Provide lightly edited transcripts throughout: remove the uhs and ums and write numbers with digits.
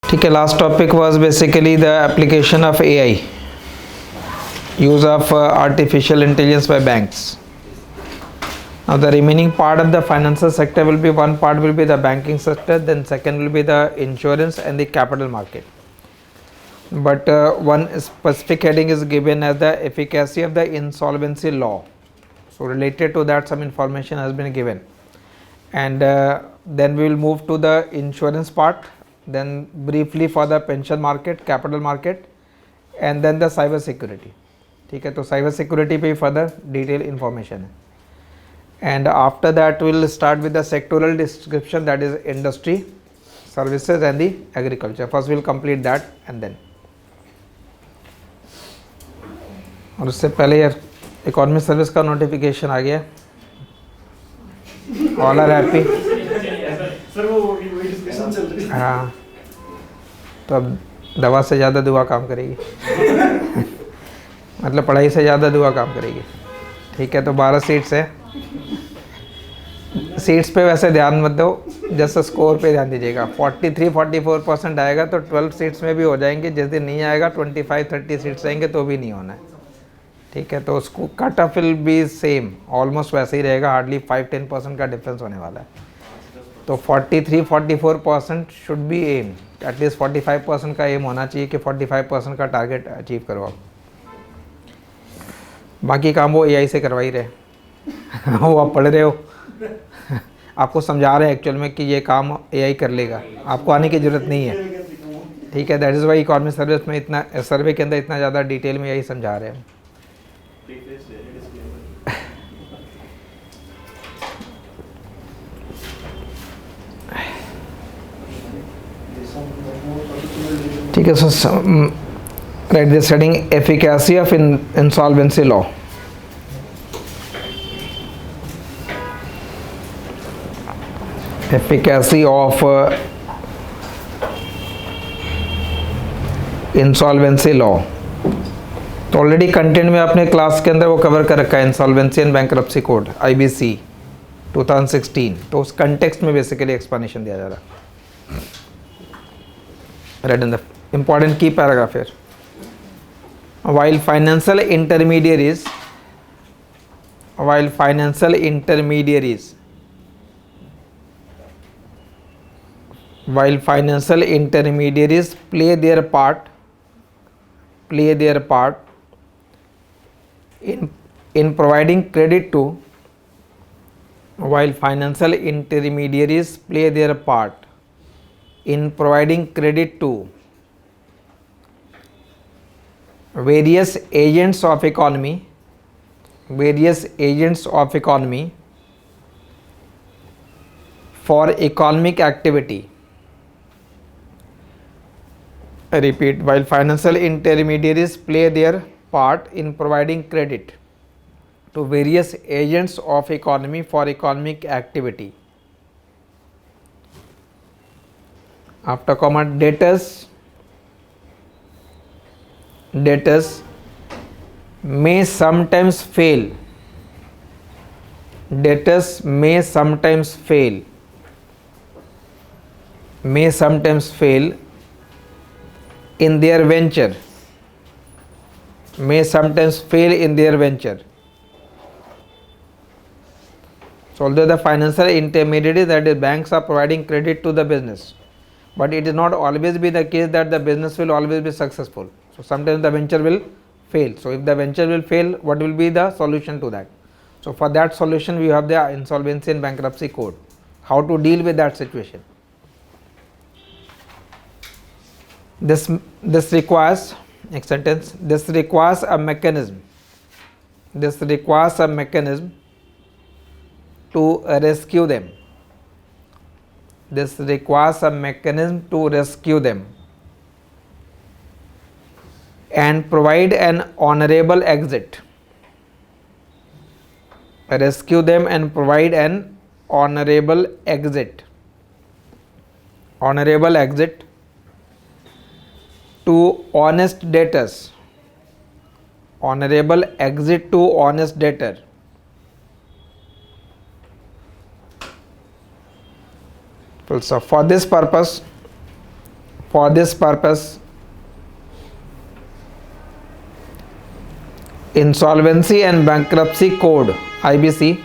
ठीक है, last topic was basically the application of AI, use of artificial intelligence by banks. Now the remaining part of the financial sector will be, one part will be the banking sector, then second will be the insurance and the capital market. But one specific heading is given as the efficacy of the insolvency law. So related to that some information has been given, and then we will move to the insurance part, then briefly for the pension market, capital market, and then the cyber security. ठीक है, तो cyber security पे further detail information है, and after that will start with the sectoral description, that is industry, services and the agriculture. First will complete that and then. और उससे पहले यार economy service का नोटिफिकेशन आ गया, ऑल आर हैप्पी. हाँ, तो अब दवा से ज़्यादा दुआ काम करेगी. मतलब पढ़ाई से ज़्यादा दुआ काम करेगी. ठीक है, तो 12 सीट्स है. सीट्स पे वैसे ध्यान मत दो, जस्ट स्कोर पे ध्यान दीजिएगा. 43-44% आएगा तो 12 सीट्स में भी हो जाएंगे. जिस दिन नहीं आएगा 25-30 सीट्स आएंगे तो भी नहीं होना है. ठीक है, तो उसको cut off will be same, almost वैसे ही रहेगा. हार्डली 5-10% का डिफरेंस होने वाला है. तो 43-44% शुड बी एम. एटलीस्ट 45% का एम होना चाहिए कि 45% का टारगेट अचीव करो आप. बाकी काम वो एआई से करवा ही रहे. वो आप पढ़ रहे हो, आपको समझा रहे हैं एक्चुअल में कि ये काम एआई कर लेगा, आपको आने की ज़रूरत नहीं है. ठीक है, that is why economy service में इतना, सर्वे के अंदर इतना ज़्यादा डिटेल में यही समझा रहे हैं. ठीक है, सो right, this heading efficacy of insolvency law. Efficacy of insolvency law. तो ऑलरेडी कंटेंट में आपने क्लास के अंदर वो कवर कर रखा है, insolvency and bankruptcy code IBC 2016. तो उस कंटेक्स्ट में बेसिकली एक्सप्लेनेशन दिया जा रहा है. रेड इन द इंपॉर्टेंट की पैराग्राफ है. While financial intermediaries play their part in providing credit to various agents of economy for economic activity. I repeat, while financial intermediaries play their part in providing credit to various agents of economy for economic activity. After comma, debtors may sometimes fail. Debtors may sometimes fail in their venture. So although the financial intermediaries, that is banks, are providing credit to the business, but it is not always be the case that the business will always be successful. So sometimes the venture will fail. So if the venture will fail, what will be the solution to that? So for that solution we have the insolvency and bankruptcy code. How to deal with that situation? This requires, next sentence, this requires a mechanism to rescue them. And provide an honorable exit. Rescue them and provide an honorable exit. To honest debtors. Honorable exit to honest debtor. So for this purpose For this purpose, Insolvency and Bankruptcy Code IBC.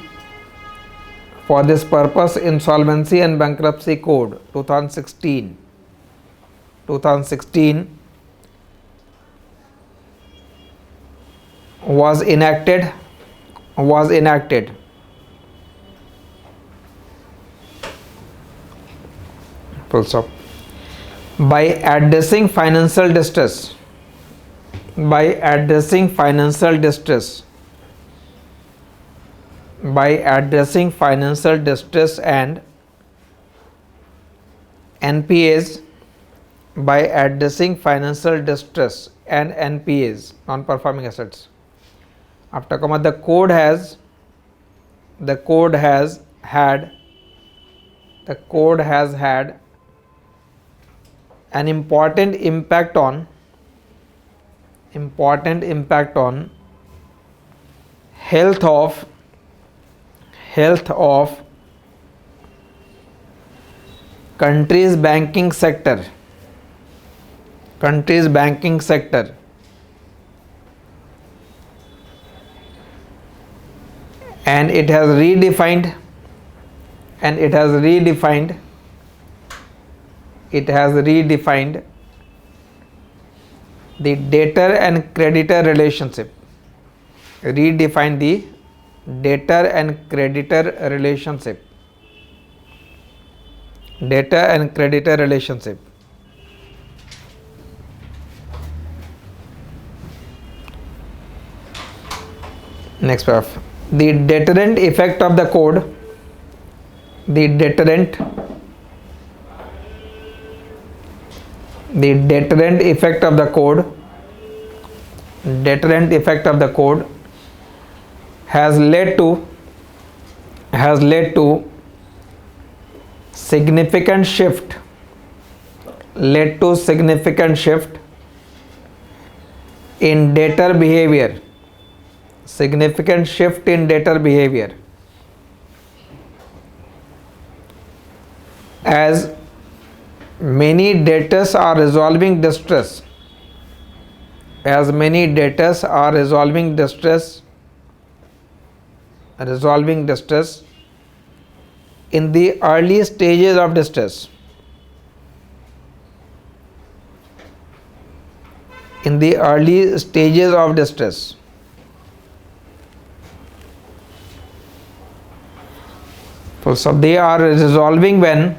For this purpose, Insolvency and Bankruptcy Code 2016 was enacted. Full stop. By addressing financial distress and NPAs, non-performing assets. After comma, the code has had an important impact on health of country's banking sector, and it has redefined the debtor and creditor relationship. Next paragraph. The deterrent effect of the code. The deterrent effect of the code has led to significant shift in debtor behavior. As many debtors are resolving distress in the early stages of distress. So they are resolving when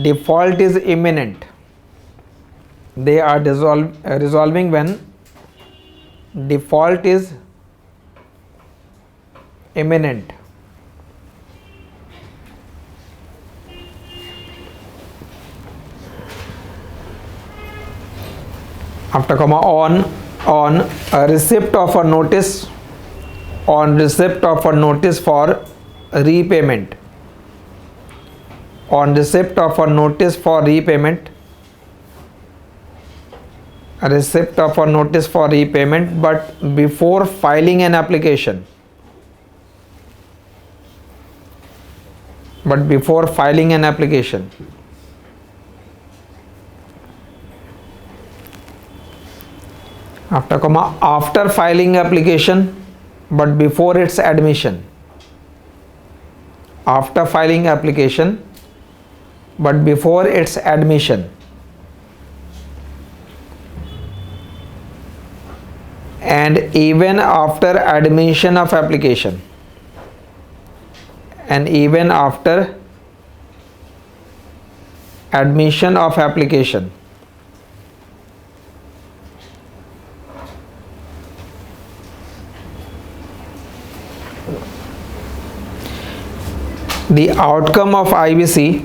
default is imminent. Resolving when default is imminent. After comma, on receipt of a notice for repayment. But before filing an application. After comma, after filing application but before its admission. After filing application but before its admission. And even after admission of application. The outcome of IBC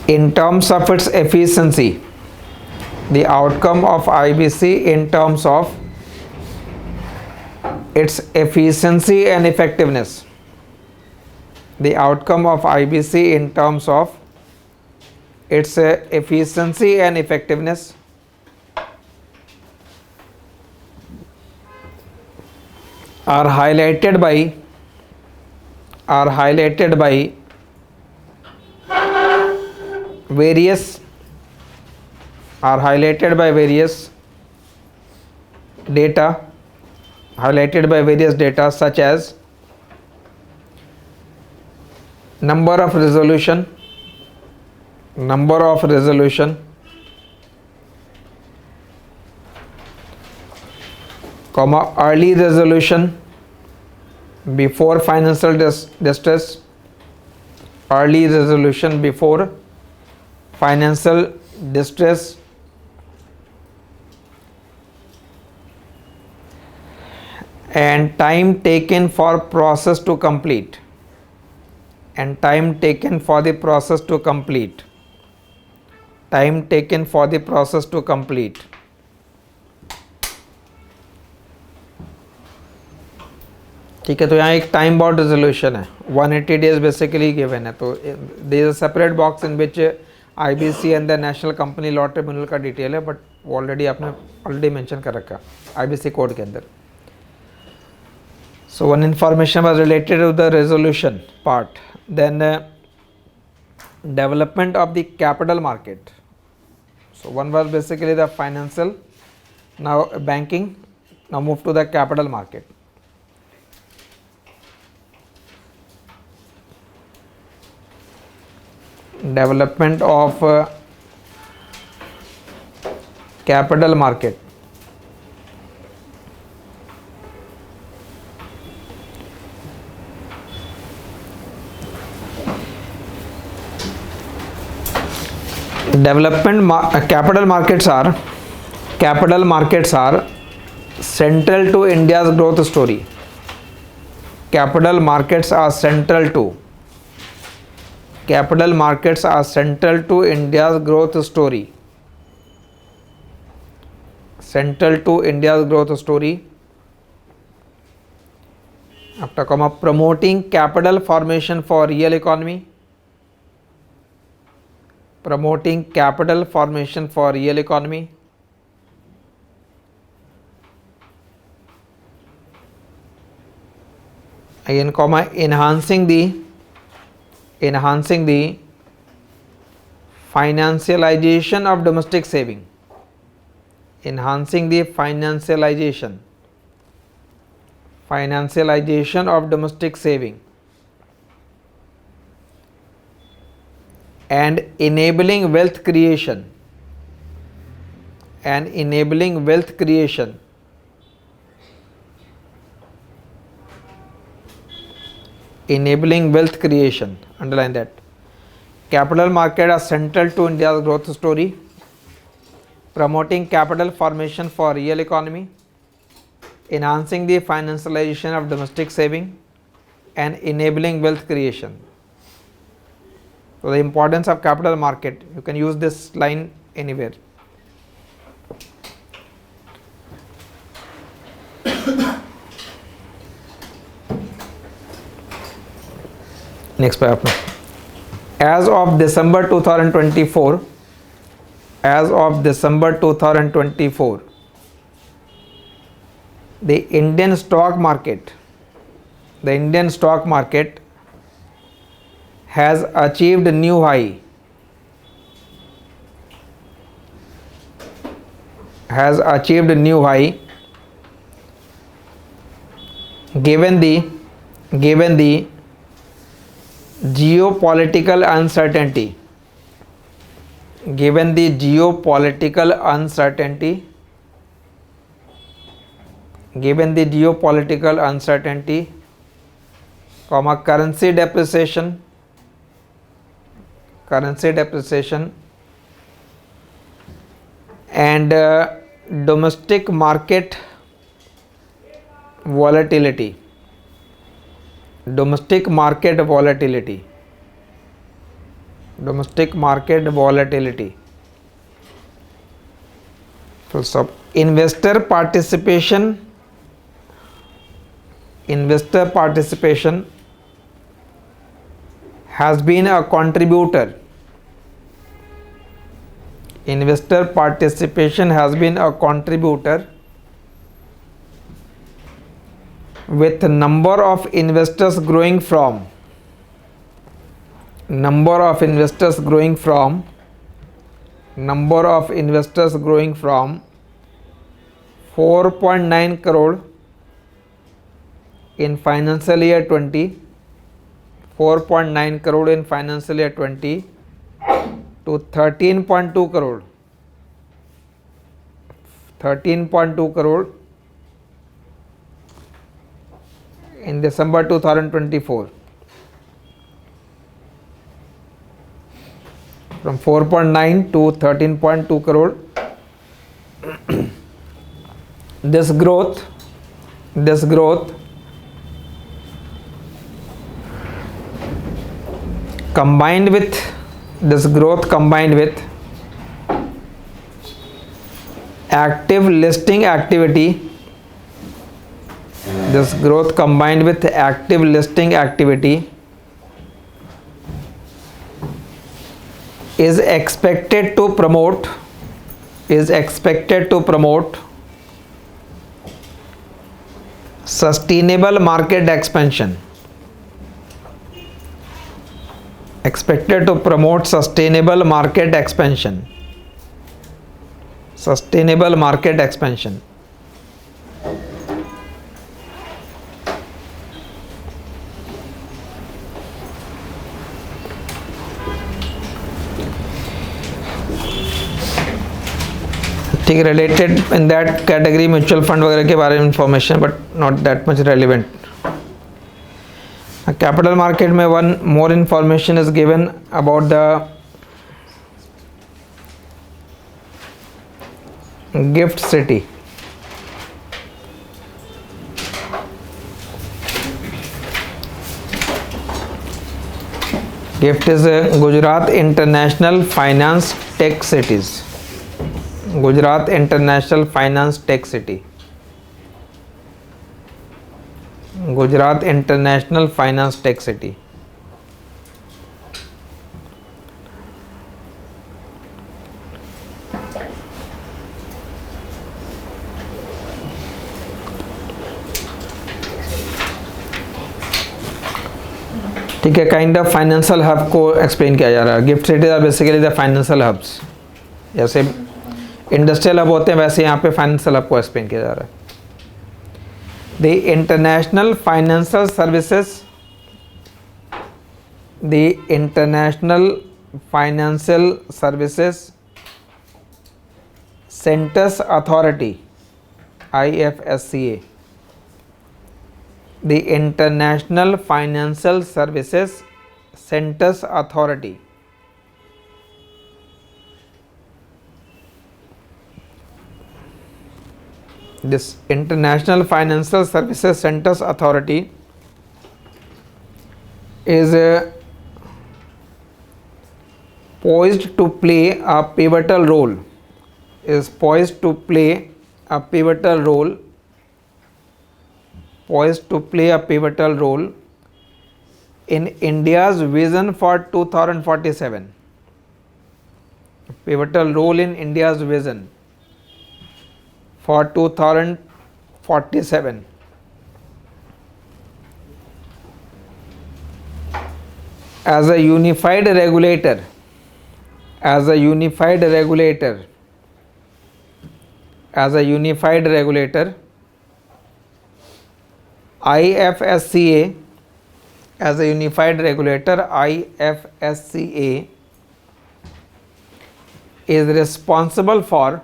in terms of its efficiency. The outcome of IBC in terms of its efficiency and effectiveness. The outcome of IBC in terms of its efficiency and effectiveness are highlighted by various data such as number of resolution, early resolution before financial distress, early resolution before financial distress, and time taken for process to complete, ठीक है। तो यहाँ एक time bound resolution है, 180 days basically given है। तो there is a separate box in which IBC and the national company law tribunal का detail है, बट ऑलरेडी आपने ऑलरेडी मेंशन कर रखा आईबीसी कोड के अंदर। So one information was related to the resolution part. Then development of the capital market. So one was basically the financial, now banking, now move to the capital market. Development of capital market. Capital markets are central to India's growth story. Capital markets are central to India's growth story. After comma, promoting capital formation for real economy. Again comma, enhancing the financialization of domestic saving. Of domestic saving and enabling wealth creation. Underline that. Capital market are central to India's growth story, promoting capital formation for real economy, enhancing the financialization of domestic saving, and enabling wealth creation. So the importance of capital market, you can use this line anywhere. Next paragraph. As of December 2024, the Indian stock market has achieved new high. Given the geopolitical uncertainty. Comma, currency depreciation and domestic market volatility. Full stop. Investor participation has been a contributor. with number of investors growing from 4.9 crore in financial year 20 4.9 crore in financial year 20 to 13.2 crore in December 2024. From 4.9 to 13.2 crore. This growth combined with active listing activity is expected to promote sustainable market expansion. ठीक है, related in that category mutual fund वगैरह के बारे में information, but not that much relevant. Capital market में one more information is given about the GIFT city. GIFT is Gujarat international finance tech cities. Gujarat international finance tech city. Gujarat international finance tech city. ठीक है, kind of financial hub को explain किया जा रहा है. GIFT cities are basically the financial hubs. जैसे industrial hub होते हैं वैसे यहाँ पे फाइनेंशियल हब को एक्सप्लेन किया जा रहा है. The international financial services centres authority IFSCA. The international financial services centres authority. This International Financial Services Centers Authority is poised to play a pivotal role in India's vision for 2047. Pivotal role in India's vision for 2047. As a unified regulator, IFSCA is responsible for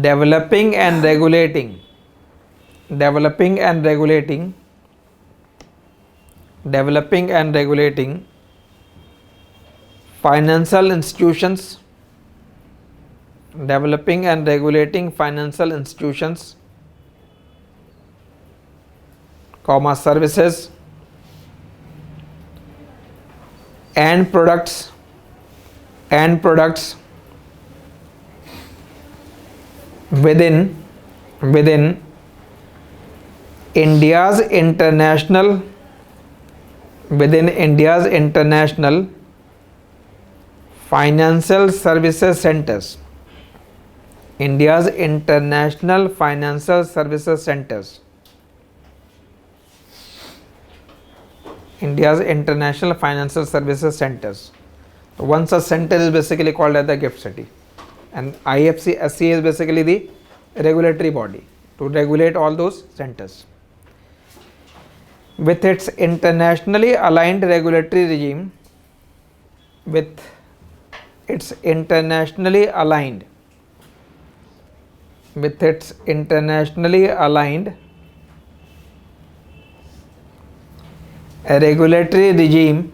developing and regulating financial institutions, services and products within India's international financial services centers. India's international financial services centers. India's international financial services centers. One such center is basically called as the GIFT City, and IFC-SCA is basically the regulatory body to regulate all those centers. With its internationally aligned regulatory regime, with its internationally aligned a regulatory regime,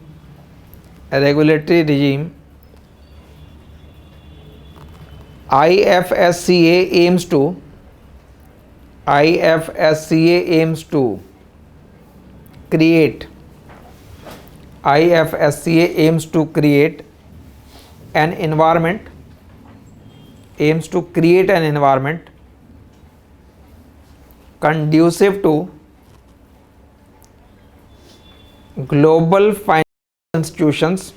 IFSCA aims to create an environment conducive to global financial institutions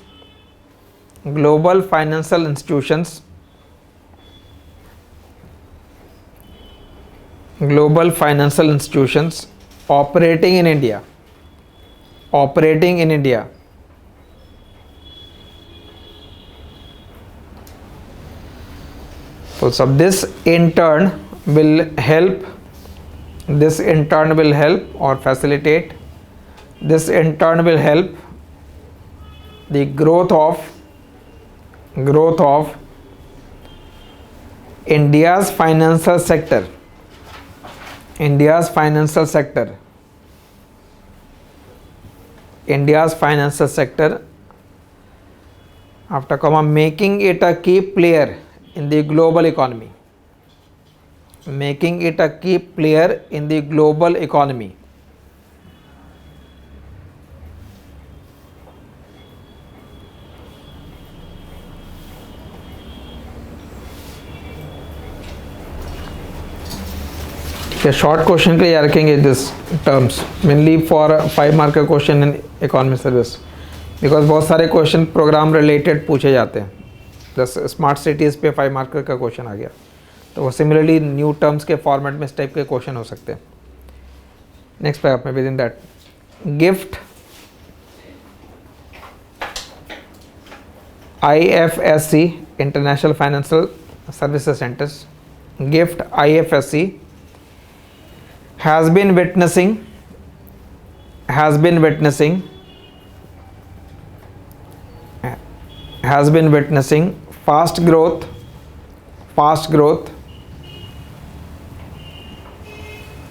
operating in India. So this in turn will help or facilitate. This in turn will help the growth of India's financial sector. After comma, making it a key player in the global economy. Short question के लिए रखेंगे this terms mainly for 5 mark का question in economy service, because बहुत सारे question programme related पूछे जाते हैं. जैसे स्मार्ट सिटीज़ पे 5 मार्क का क्वेश्चन आ गया, तो वो सिमिलरली न्यू टर्म्स के फॉर्मेट में इस टाइप के क्वेश्चन हो सकते हैं. नेक्स्ट पैराग्राफ में with in that gift IFSC international financial services centres, gift IFSC has been witnessing fast growth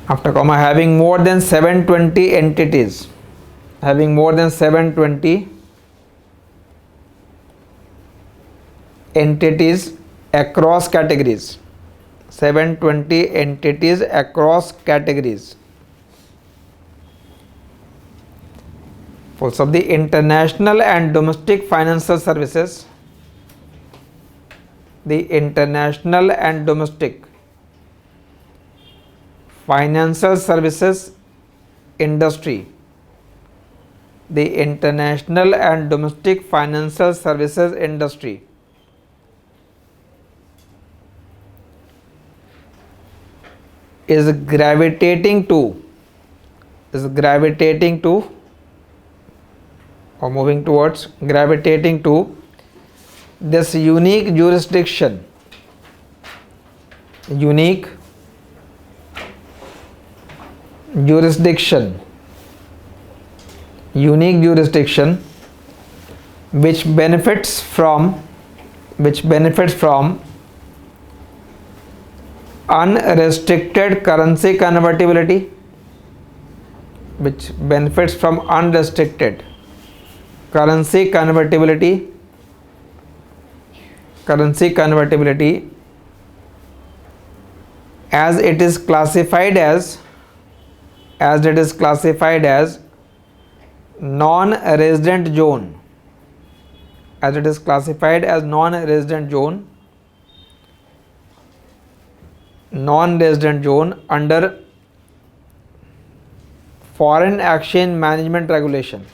after comma having more than 720 entities across categories. 720 entities across categories. For the international and domestic financial services, the international and domestic financial services industry, the international and domestic financial services industry is gravitating to or moving towards gravitating to this unique jurisdiction which benefits from unrestricted currency convertibility, as it is classified as non-resident zone, under foreign exchange management regulation.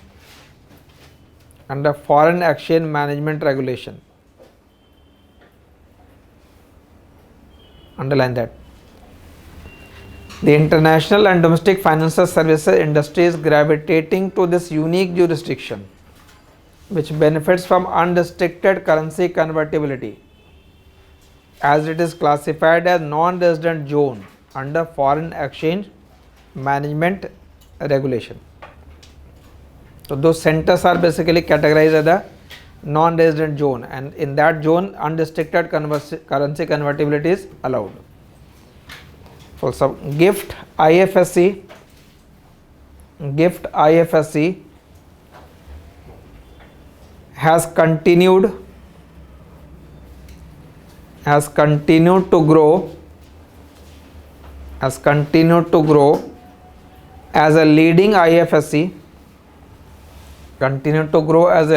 Underline that. The international and domestic financial services industry is gravitating to this unique jurisdiction, which benefits from unrestricted currency convertibility, as it is classified as non-resident zone under foreign exchange management regulation. So those centers are basically categorized as the non-resident zone, and in that zone unrestricted currency convertibility is allowed. Also, GIFT IFSC has continued to grow as a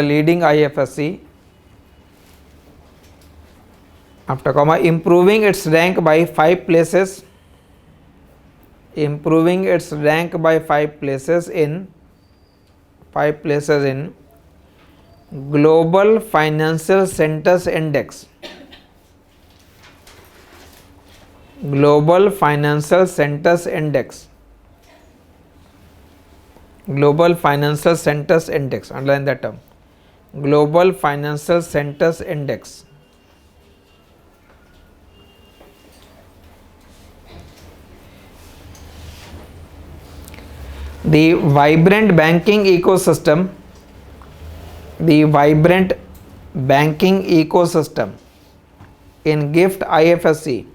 leading IFSC, after comma, improving its rank by 5 places in Global Financial Centers Index. Global Financial Centers Index. Underline that term. Global Financial Centers Index. The vibrant banking ecosystem in GIFT IFSC.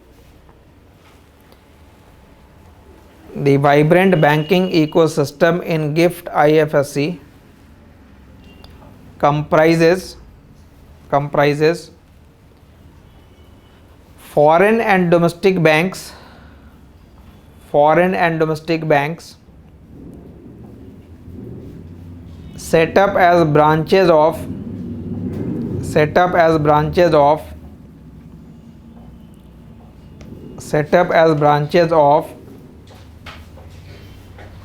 The vibrant banking ecosystem in GIFT IFSC comprises foreign and domestic banks set up as branches of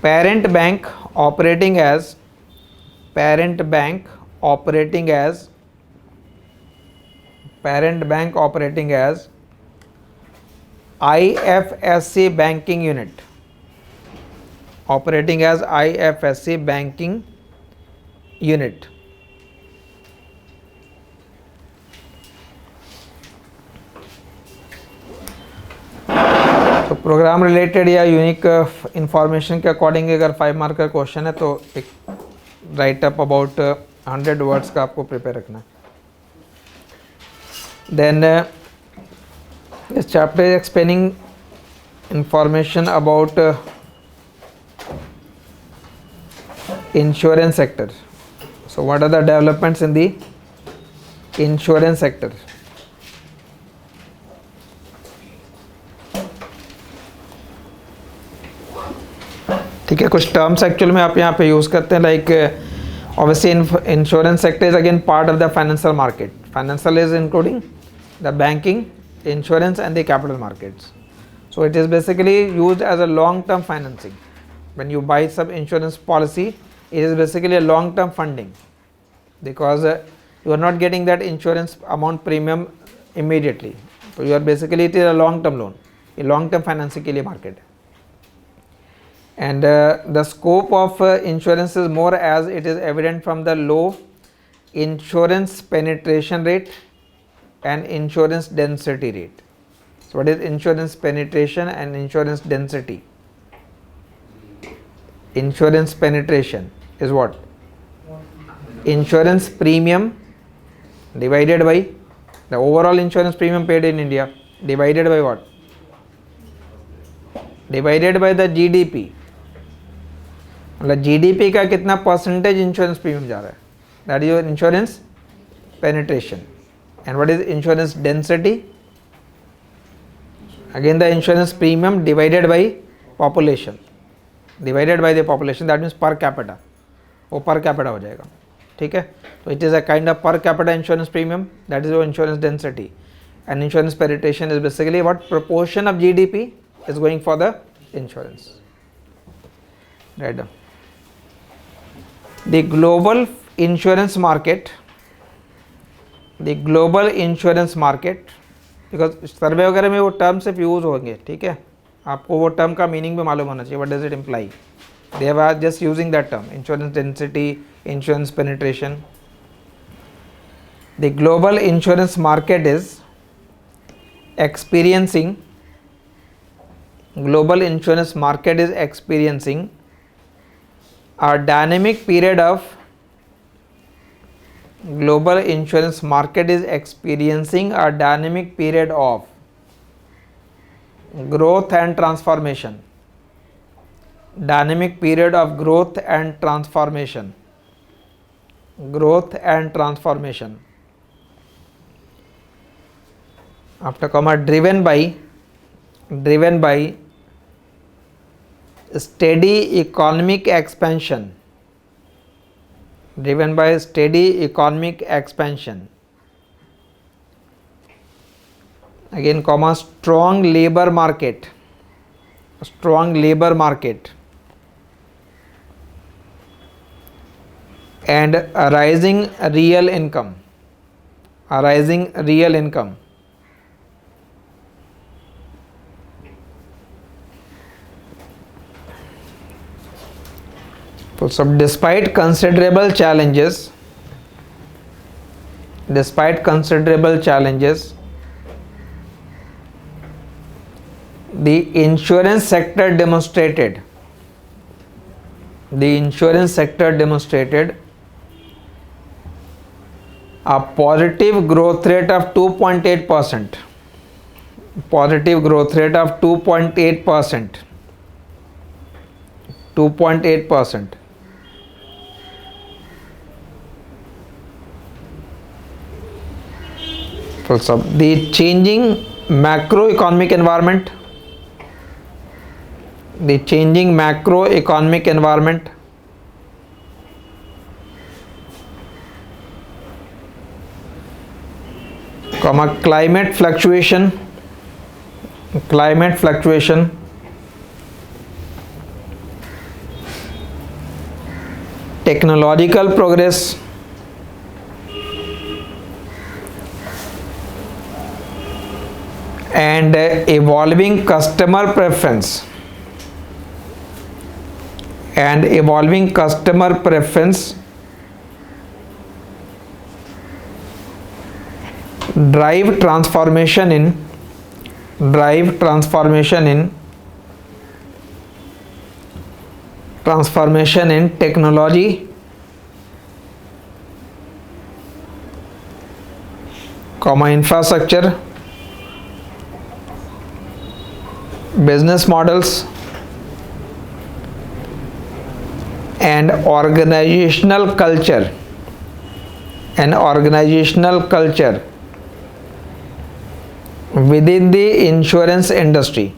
parent bank operating as IFSC banking unit, तो programme related या unique information के according अगर 5 mark का question है तो एक right up about 100 words का आपको प्रिपेयर रखना है. Then this chapter is explaining information about insurance sector. So what are the developments in the insurance sector? ठीक है, कुछ टर्म्स एक्चुअल में आप यहाँ पे यूज़ करते हैं, like obviously insurance sector is again part of the financial market. Financial is including the banking, insurance and the capital markets. So it is basically used as a long term financing. When you buy some insurance policy, it is basically a long term funding, because you are not getting that insurance amount premium immediately. So you are basically, it is a long term loan, a long term financing के लिए market. And the scope of insurance is more, as it is evident from the low insurance penetration rate and insurance density rate. So what is insurance penetration and insurance density? Insurance penetration is what? Insurance premium divided by the overall insurance premium paid in India, divided by what? Divided by the GDP. मतलब GDP का कितना percentage insurance premium जा रहा है, that is your insurance penetration. And what is insurance density? Again the insurance premium divided by population, divided by the population, that means per capita, वो per capita हो जाएगा. ठीक है, तो it is a kind of per capita insurance premium, that is your insurance density. And insurance penetration is basically what proportion of GDP is going for the insurance. Right. The global insurance market because survey वगैरह में वो term सिर्फ use होंगे, ठीक है, आपको वो term का मीनिंग भी मालूम होना चाहिए, what does it imply, they are just using that term, insurance density, insurance penetration. The global insurance market is experiencing a dynamic period of growth and transformation. Dynamic period of growth and transformation. After comma, driven by steady economic expansion. Again comma, strong labor market. And a rising real income. So despite considerable challenges, the insurance sector demonstrated a positive growth rate of 2.8%. Full stop. The changing macroeconomic environment, comma, climate fluctuation, technological progress, and evolving customer preference, drive transformation in technology, comma, infrastructure, business models, and organizational culture within the insurance industry.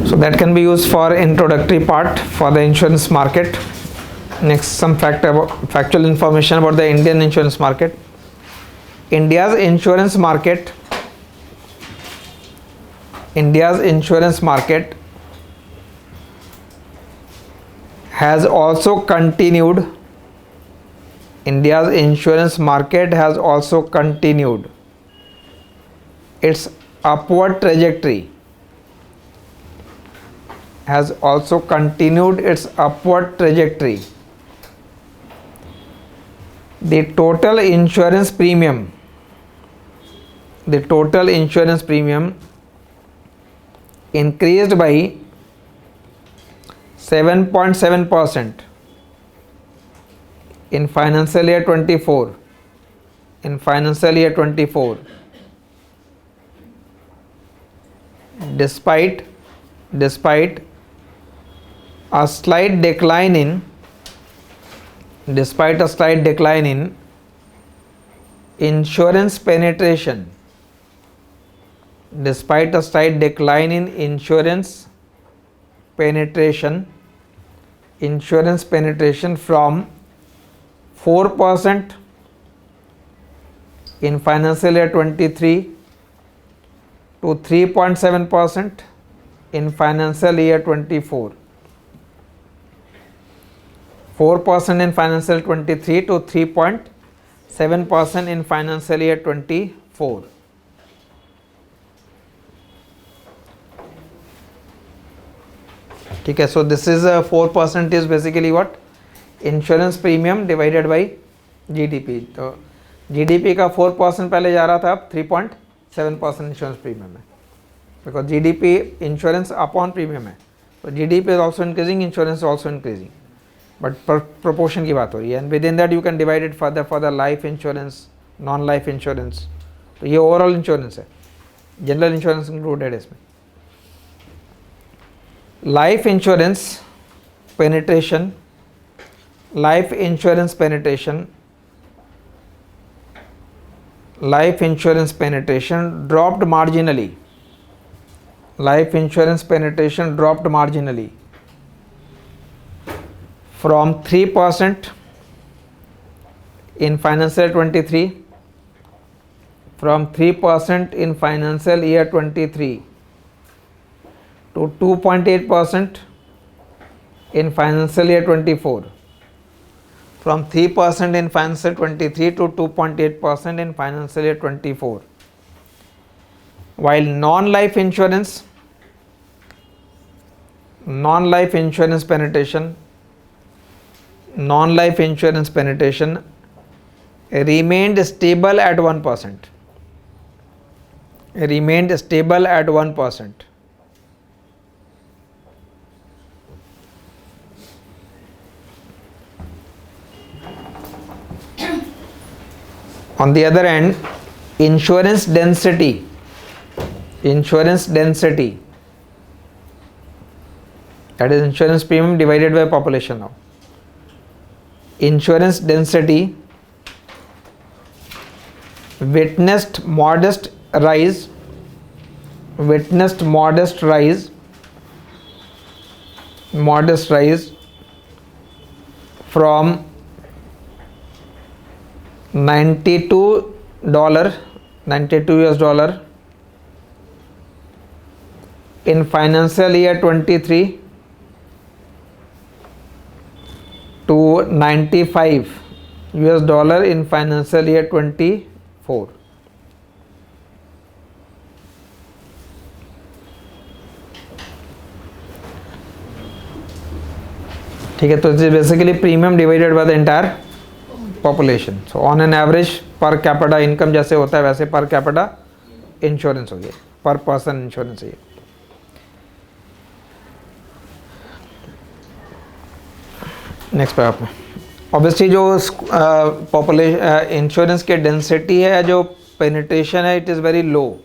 So that can be used for introductory part for the insurance market. Next, some factual information about the Indian insurance market. India's insurance market has also continued its upward trajectory. The total insurance premium increased by 7.7% in financial year 24. Despite a slight decline in insurance penetration, from 4% in financial year 23 to 3.7% in financial year 24, 4% in financial 23 to 3.7% in financial year 24. ठीक है, so this is a 4% is basically what? Insurance premium divided by GDP. तो GDP का 4% पहले जा रहा था, अब 3.7% insurance premium है, because GDP insurance upon premium है, तो GDP is also increasing, insurance is also increasing, but proportion की बात हो रही है, and with in that you can divide it further for the life insurance, non life insurance. तो ये overall insurance है, जनरल इंश्योरेंस इंक्लूडेड है इसमें. Life insurance penetration, life insurance penetration dropped marginally. Life insurance penetration dropped marginally from 3% in financial 23, from 3% in financial year 23 to 2.8% in financial year 24, from 3% in financial 23 to 2.8% in financial year 24. While non-life insurance penetration remained stable at 1%. Remained stable at 1%. On the other hand, insurance density, that is insurance premium divided by population now. Insurance density witnessed modest rise from $92 in financial year 23 to $95 in financial year 24. ठीक है, तो this is basically premium divided by the entire population. So on an average per capita income जैसे होता है वैसे per capita insurance हो गया, per person insurance है. नेक्स्ट पे आपने ऑब्वियसली जो पॉपुलेशन इंश्योरेंस के डेंसिटी है, जो पेनिट्रेशन है, it is very low,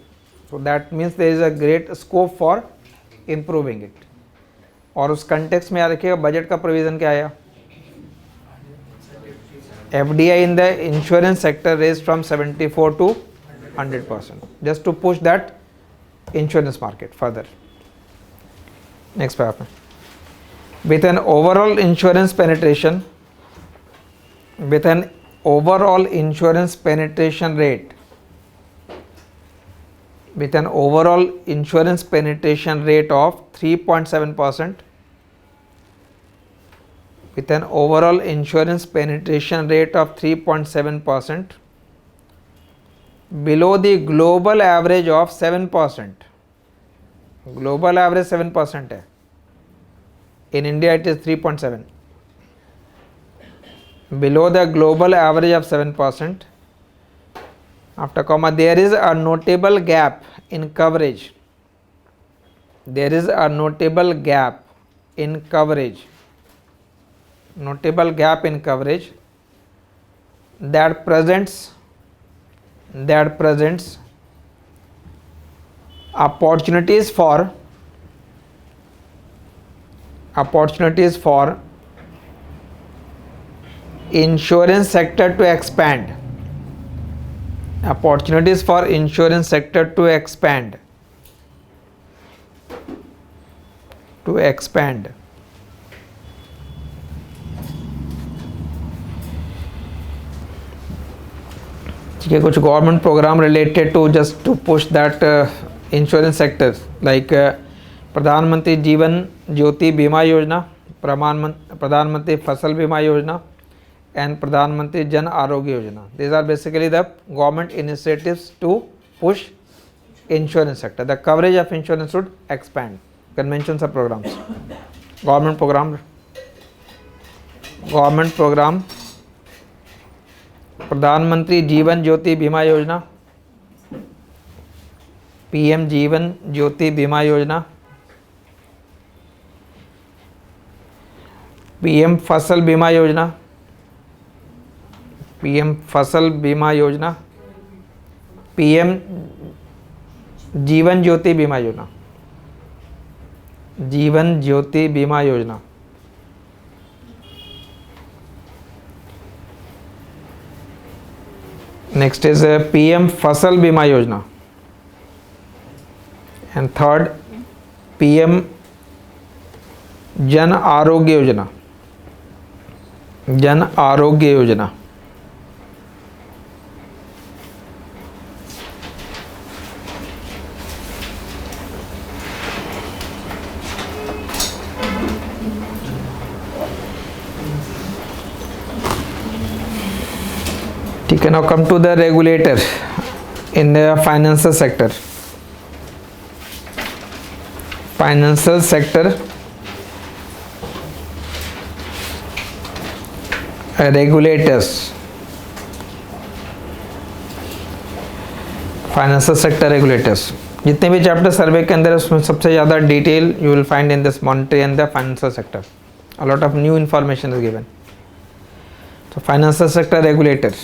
so that means there is a great scope for improving it. और उस कंटेक्स्ट में याद रखिएगा बजट का प्रोविज़न क्या आया. FDI in the insurance sector raised from 74 to 100% just to push that insurance market further. Next पे आपने with an overall insurance penetration rate of 3.7%, with an overall insurance penetration rate of 3.7% below the global average of 7%. Global average 7% है. In India it is 3.7. Below the global average of 7%. After comma, there is a notable gap in coverage. There is a notable gap in coverage. Notable gap in coverage that presents opportunities for insurance sector to expand. Opportunities for insurance sector to expand. ठीक है, कुछ government program related to just to push that insurance sector like Pradhan Mantri Jeevan Jyoti Bima Yojana, Pradhan Mantri Fasal Bima Yojana, and Pradhan Mantri Jan Arogya Yojana. These are basically the government initiatives to push insurance sector. The coverage of insurance should expand. Conventions of programs. Government program. Pradhan Mantri Jeevan Jyoti Bima Yojana, PM Jeevan Jyoti Bima Yojana, PM Fasal Bima Yojana, PM Fasal Bima Yojana, PM Jeevan Jyoti Bima Yojana, Jeevan Jyoti Bima Yojana. Next is PM Fasal Bima Yojana, and third PM Jan Arogya Yojana. Jan Arogya Yojana. Okay, now come to the regulator in the financial sector. Financial sector regulators. Financial sector regulators जितने भी chapter survey के अंदर उसमें सबसे ज़्यादा detail you will find in this monetary and the financial sector. A lot of new information is given. तो financial sector regulator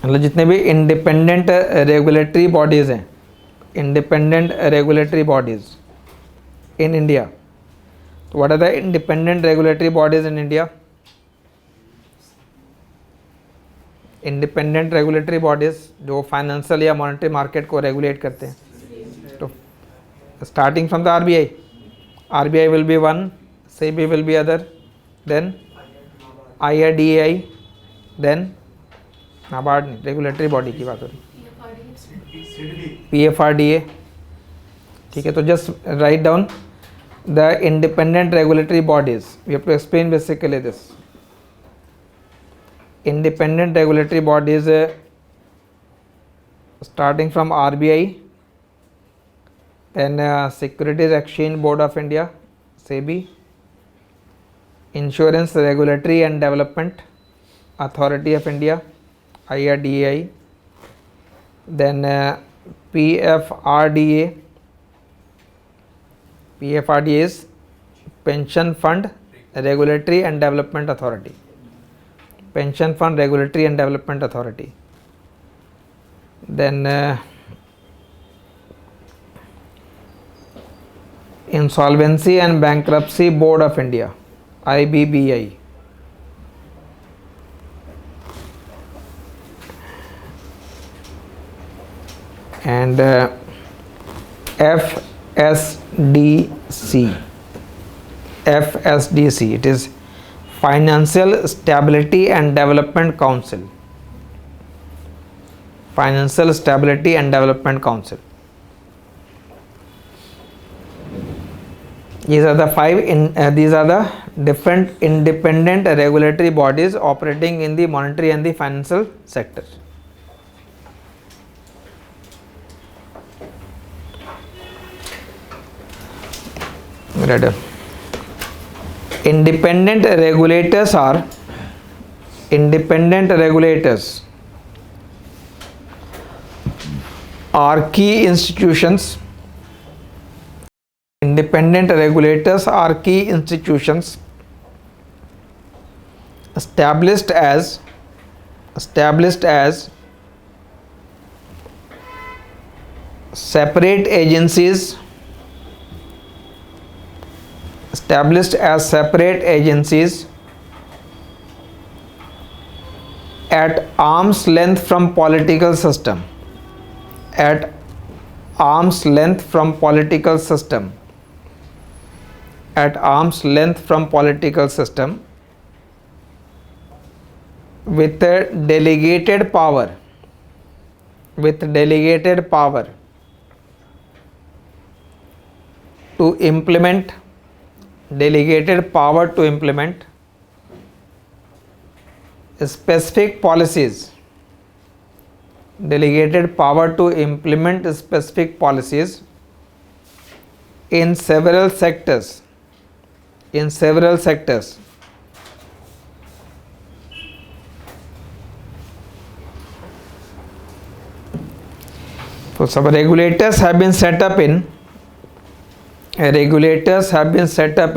मतलब जितने भी इंडिपेंडेंट रेगुलेटरी बॉडीज़ हैं, independent regulatory bodies in India. तो what are the independent regulatory bodies in India? Independent regulatory bodies जो financial या monetary market को regulate करते हैं. तो starting from the RBI, RBI will be one, SEBI will be other, then IRDAI, then NABARD नहीं, regulatory body की बात हो रही, पीएफआरडीए. ठीक है, तो just write down the independent regulatory bodies. We have to explain basically this. Independent regulatory bodies starting from RBI, then Securities Exchange Board of India, SEBI, Insurance Regulatory and Development Authority of India, IRDAI, then PFRDA. PFRDA is Pension Fund Regulatory and Development Authority. Pension Fund Regulatory and Development Authority. Then Insolvency and Bankruptcy Board of India, IBBI. And FSDC. FSDC, it is Financial Stability and Development Council. Financial Stability and Development Council. These are the these are the different independent regulatory bodies operating in the monetary and the financial sector. Ready? Independent regulators are key institutions. Independent regulators are key institutions established as separate agencies at arm's length from political system. At arm's length from political system. At arm's length from political system with delegated power to implement, delegated power to implement specific policies, delegated power to implement specific policies in several sectors, in several sectors. So some regulators have been set up in regulators have been set up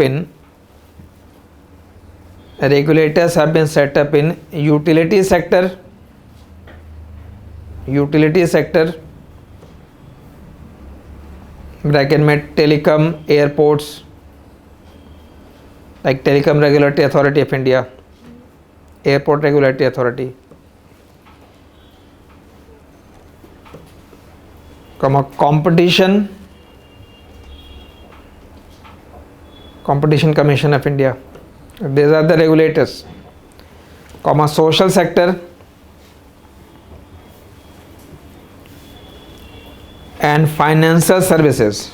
in utility sector, bracket में telecom, airports, like Telecom Regulatory Authority of India, Airport Regulatory Authority, competition Commission of India. These are the regulators. Social sector and financial services.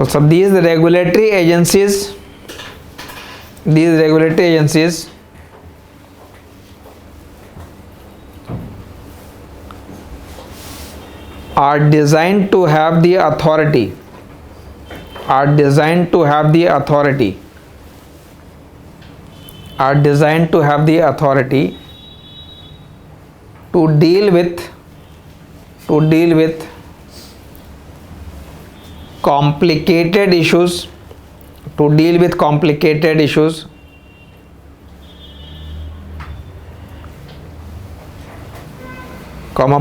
So these regulatory agencies are designed to have the authority to deal with complicated issues,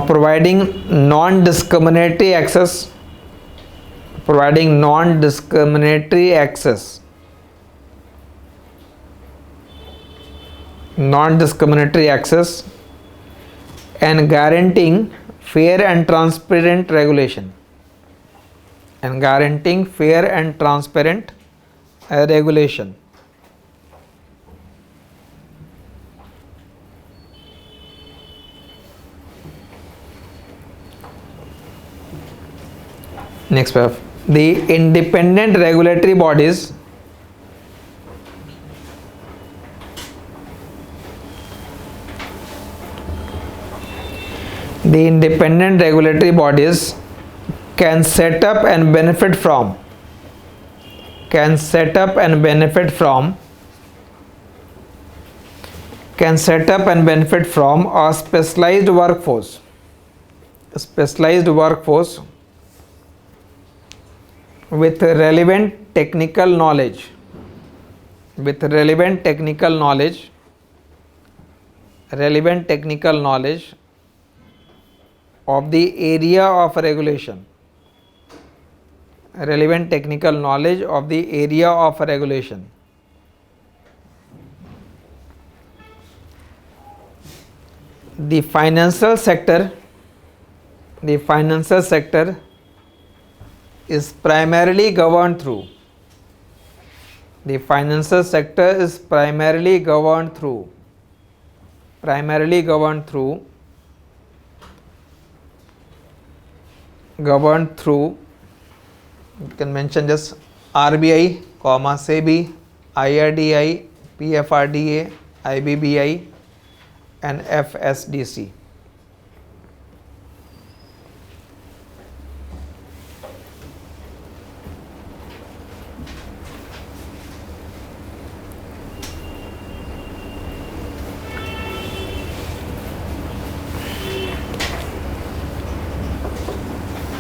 providing non-discriminatory access and guaranteeing fair and transparent regulation. Next paragraph. The independent regulatory bodies can set up and benefit from a specialized workforce with relevant technical knowledge of the area of regulation. The financial sector is primarily governed through you can mention just RBI, SEBI, IRDI, PFRDA, IBBI and FSDC.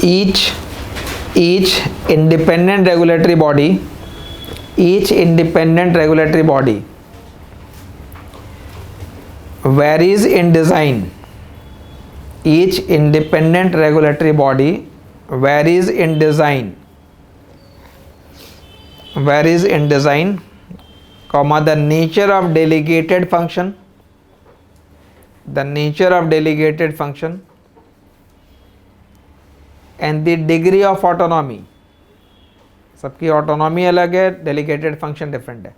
Each independent regulatory body varies in design. The nature of delegated function, and the degree of autonomy. सबकी autonomy अलग है, delegated function different है.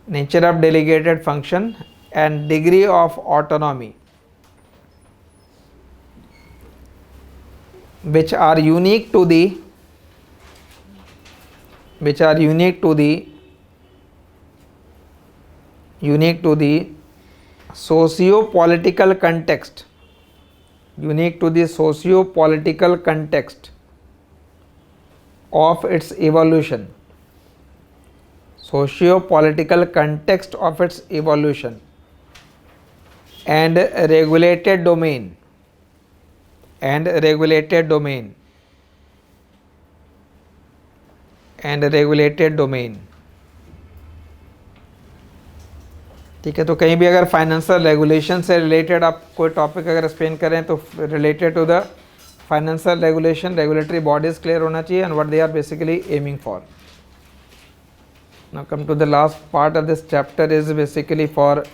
Nature of delegated function and degree of autonomy. which are unique to the socio-political context, of its evolution, and regulated domain, ठीक है। तो कहीं भी अगर फाइनेंशियल रेगुलेशन से रिलेटेड आप कोई टॉपिक अगर एक्सप्लेन करें तो related to the financial regulation, regulatory bodies clear होना चाहिए and what they are basically aiming for. Now come to the last part of this chapter is basically for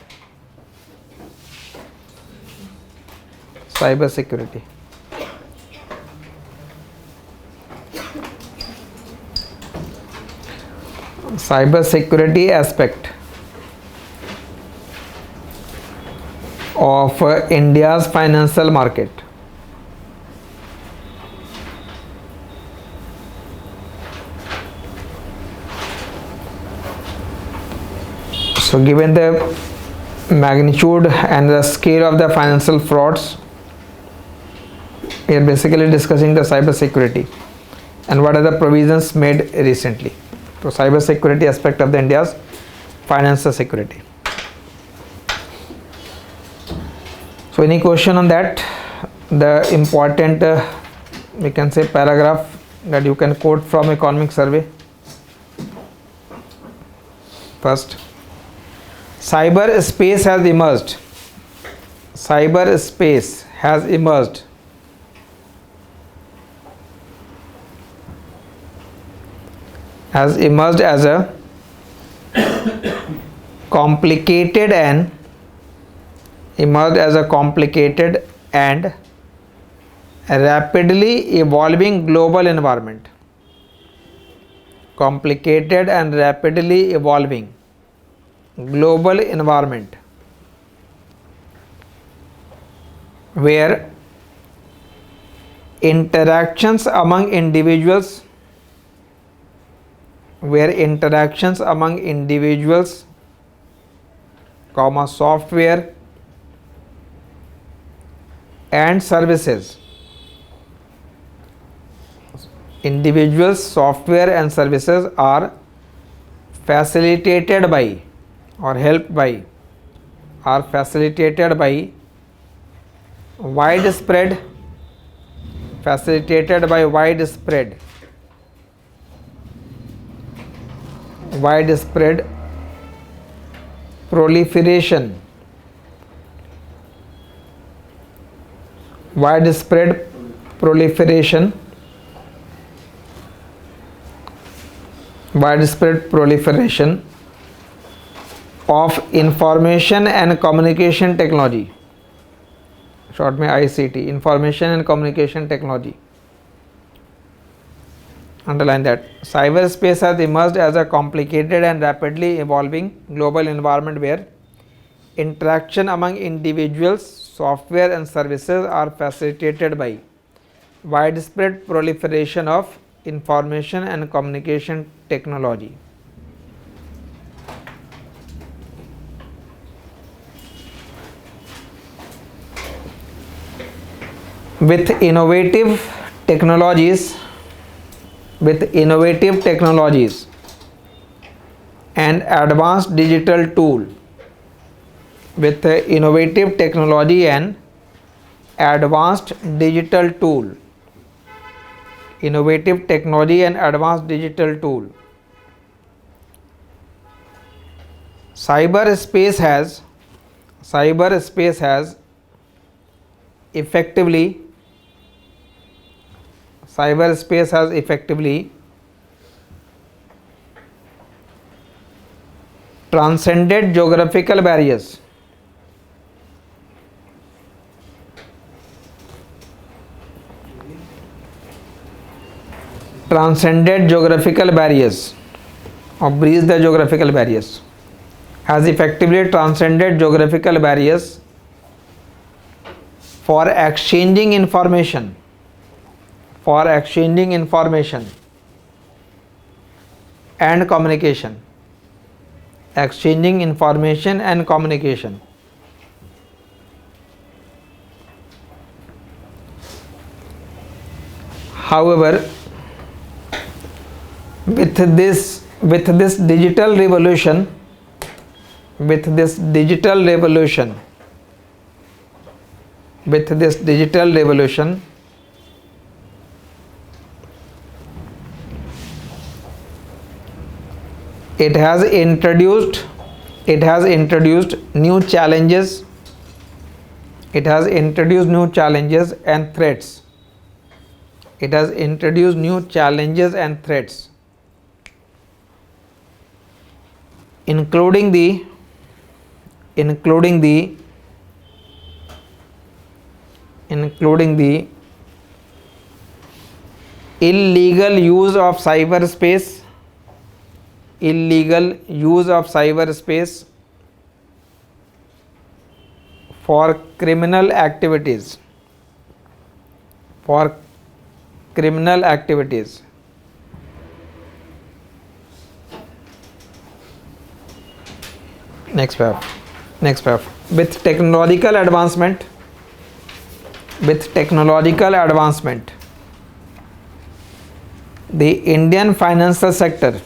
cyber security. Cyber security aspect of India's financial market. So given the magnitude and the scale of the financial frauds, we are basically discussing the cyber security and what are the provisions made recently. So cyber security aspect of the India's financial security. So any question on that? The important we can say paragraph that you can quote from economic survey. First, cyber space has emerged. Cyber space has emerged as a complicated and rapidly evolving global environment. Where interactions among individuals, software and services, are facilitated by or helped by widespread proliferation of information and communication technology, short में ICT, information and communication technology. Underline that. Cyberspace has emerged as a complicated and rapidly evolving global environment where interaction among individuals, software and services are facilitated by widespread proliferation of information and communication technology. With innovative technologies and advanced digital tool, cyberspace has effectively transcended geographical barriers. Or breached the geographical barriers. Has effectively transcended geographical barriers for exchanging information for exchanging information and communication. Exchanging information and communication. However, with this digital revolution, with this digital revolution, it has introduced new challenges. It has introduced new challenges and threats. It has introduced new challenges and threats, including the illegal use of cyberspace, for criminal activities, Next paragraph. With technological advancement, the Indian financial sector,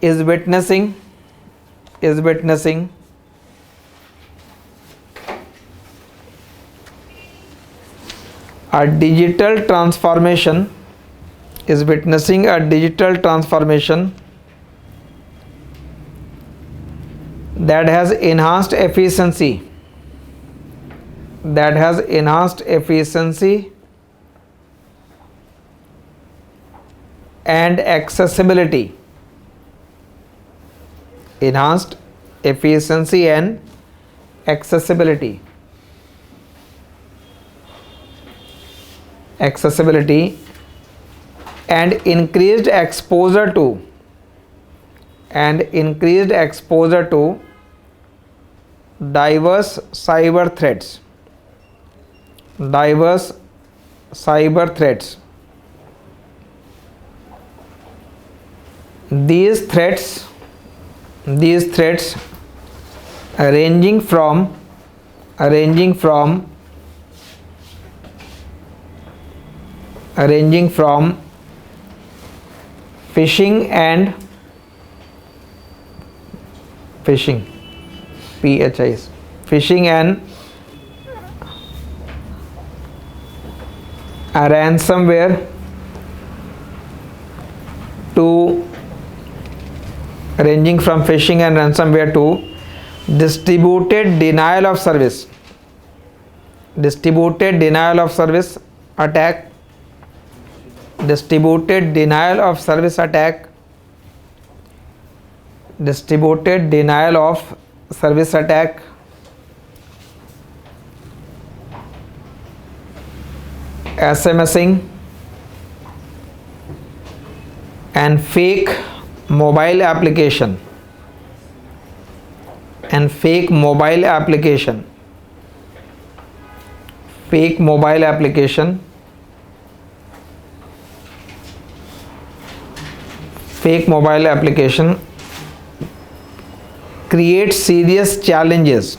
is witnessing a digital transformation, that has enhanced efficiency, and accessibility. And increased exposure to diverse cyber threats. These threats ranging from phishing and ransomware to distributed denial of service attack, SMSing, and fake mobile application, fake mobile application, create serious challenges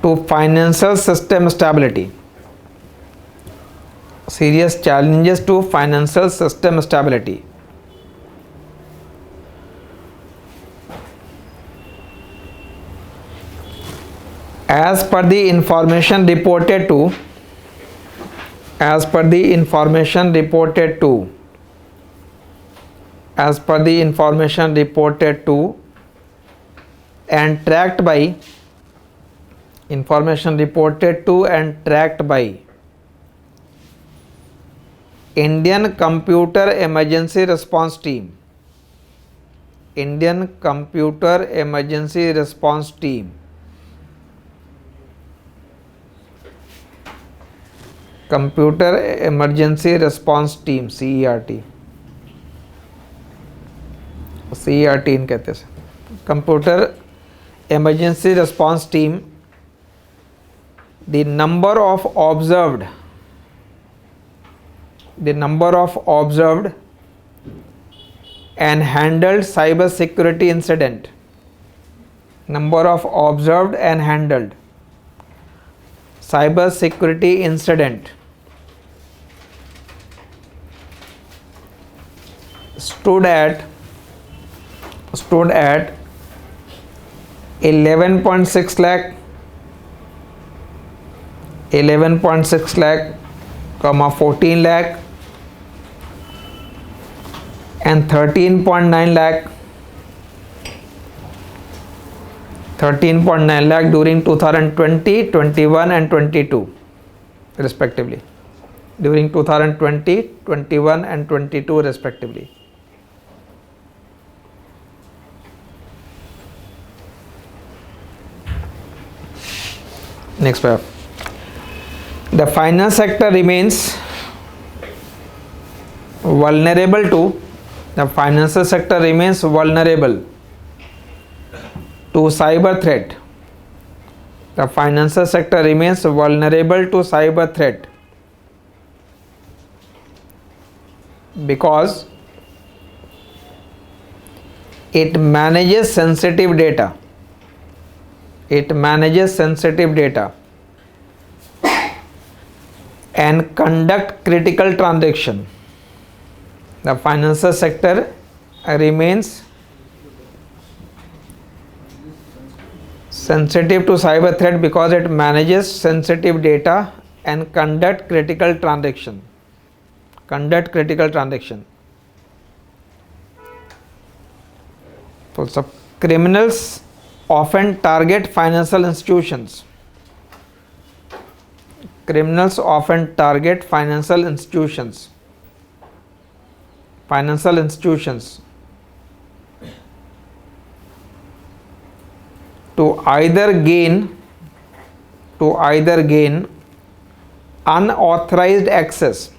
to financial system stability. As per the information reported to and tracked by Indian Computer Emergency Response Team, Computer Emergency Response Team, CERT. CERT इन कहते हैं. Computer Emergency Response Team. The number of observed and handled cyber security incident. Number of observed and handled cyber security incident stood at 11.6 lakh, 14 lakh and 13.9 lakh, 13.9 lakh during 2020, 21 and 22 respectively. During 2020, 21 and 22 respectively. Next paragraph. The finance sector remains vulnerable to the financial sector remains vulnerable to cyber threat. The financial sector remains vulnerable to cyber threat because it manages sensitive data. It manages sensitive data and conduct critical transaction. The financial sector remains sensitive to cyber threat because it manages sensitive data and conduct critical transaction. So criminals often target financial institutions. Criminals often target financial institutions to either gain unauthorized access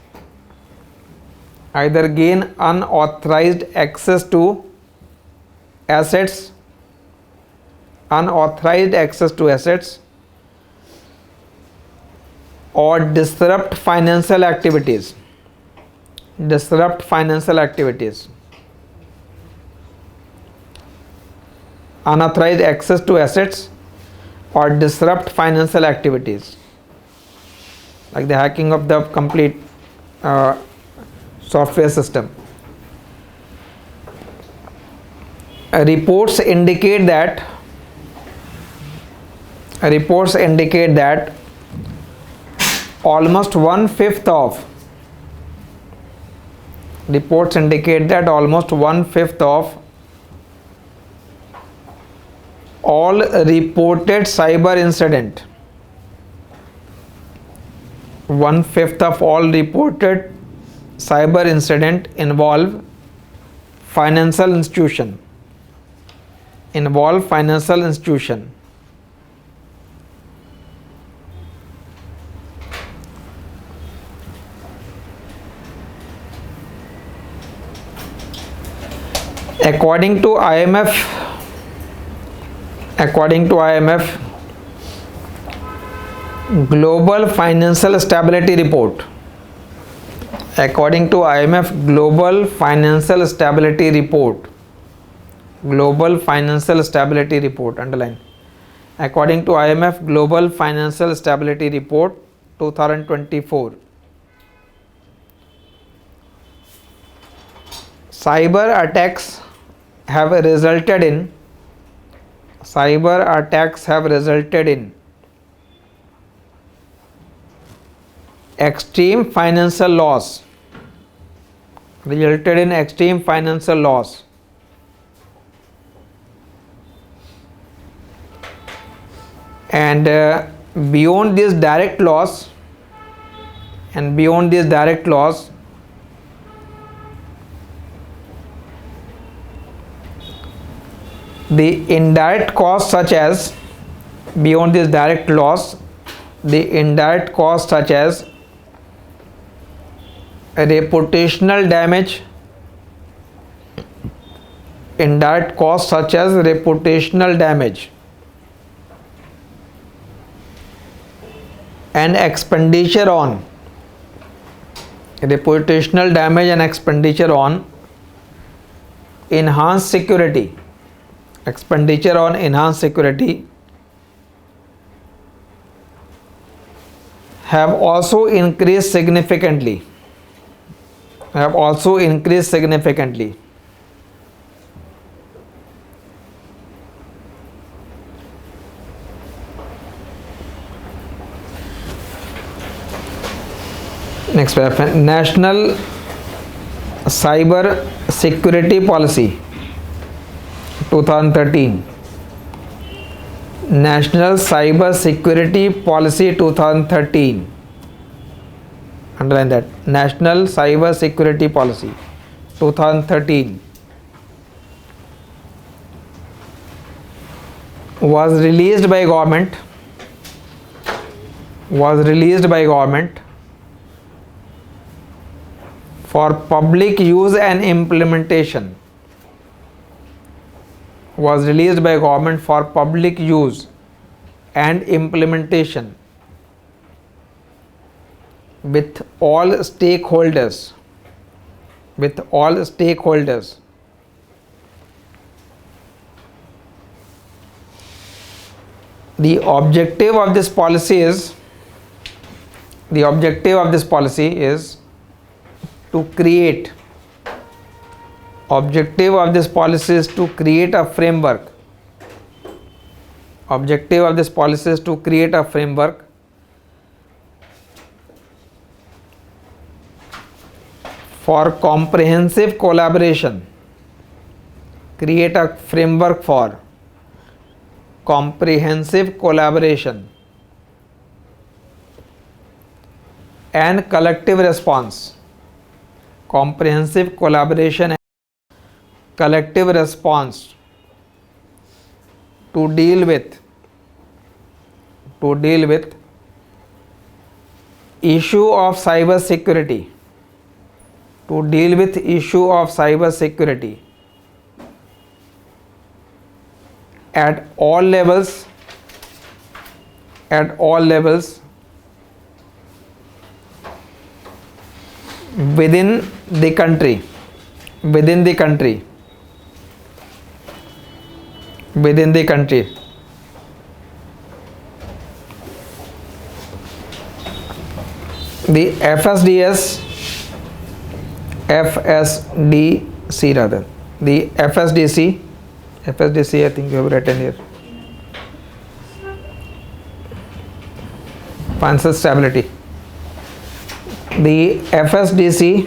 to assets, or disrupt financial activities. Unauthorized access to assets or disrupt financial activities, like the hacking of the complete software system. Reports indicate that almost one-fifth of all reported cyber incident, involve financial institution. According to IMF, Global Financial Stability Report. According to IMF Global Financial Stability Report. Underline. According to IMF Global Financial Stability Report 2024. Cyber attacks have resulted in extreme financial loss. And beyond this direct loss, the indirect costs such as reputational damage, indirect costs such as reputational damage, and expenditure on reputational damage and expenditure on enhanced security, expenditure on enhanced security have also increased significantly, have also increased significantly. Next paragraph, National Cyber Security Policy 2013. National Cyber Security Policy 2013. Underline that. National Cyber Security Policy 2013 was released by government for public use and implementation, was released by government for public use and implementation with all stakeholders, The objective of this policy is to create a framework for comprehensive collaboration, and collective response, to deal with issue of cyber security, at all levels within the country. The FSDC I think you have written here. Financial stability. The FSDC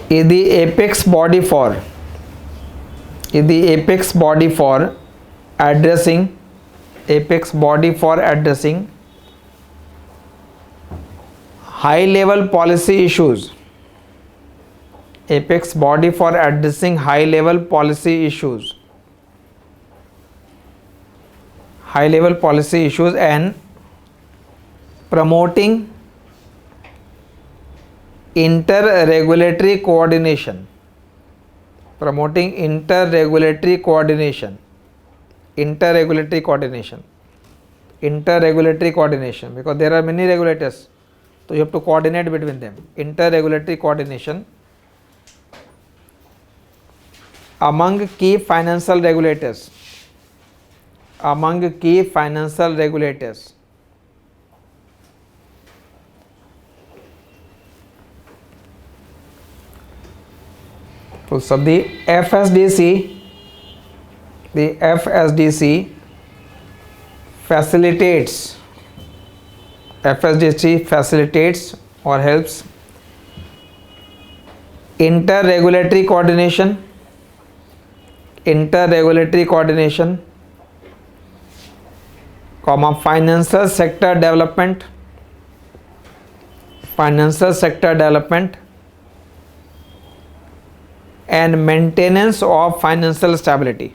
is the apex body for addressing high level policy issues, and promoting inter-regulatory coordination, because there are many regulators, so you have to coordinate between them. Inter-regulatory coordination among key financial regulators. So the FSDC facilitates or helps inter-regulatory coordination, financial sector development, and maintenance of financial stability.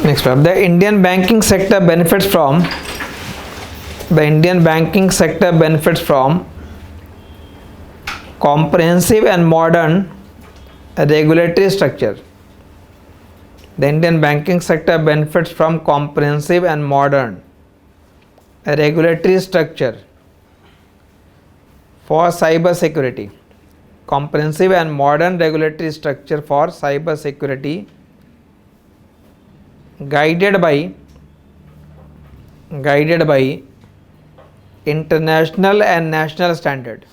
Next one, the Indian banking sector benefits from comprehensive and modern regulatory structure. The Indian banking sector benefits from comprehensive and modern regulatory structure for cyber security. Comprehensive and modern regulatory structure for cyber security guided by international and national standard.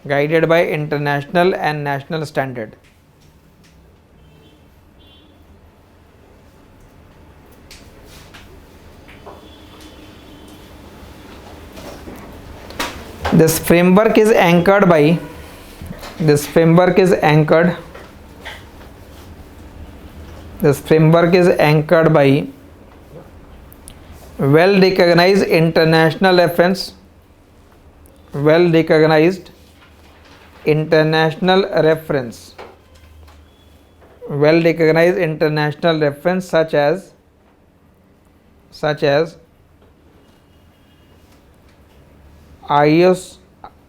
Guided by international and national standard. This framework is anchored by well recognized international reference such as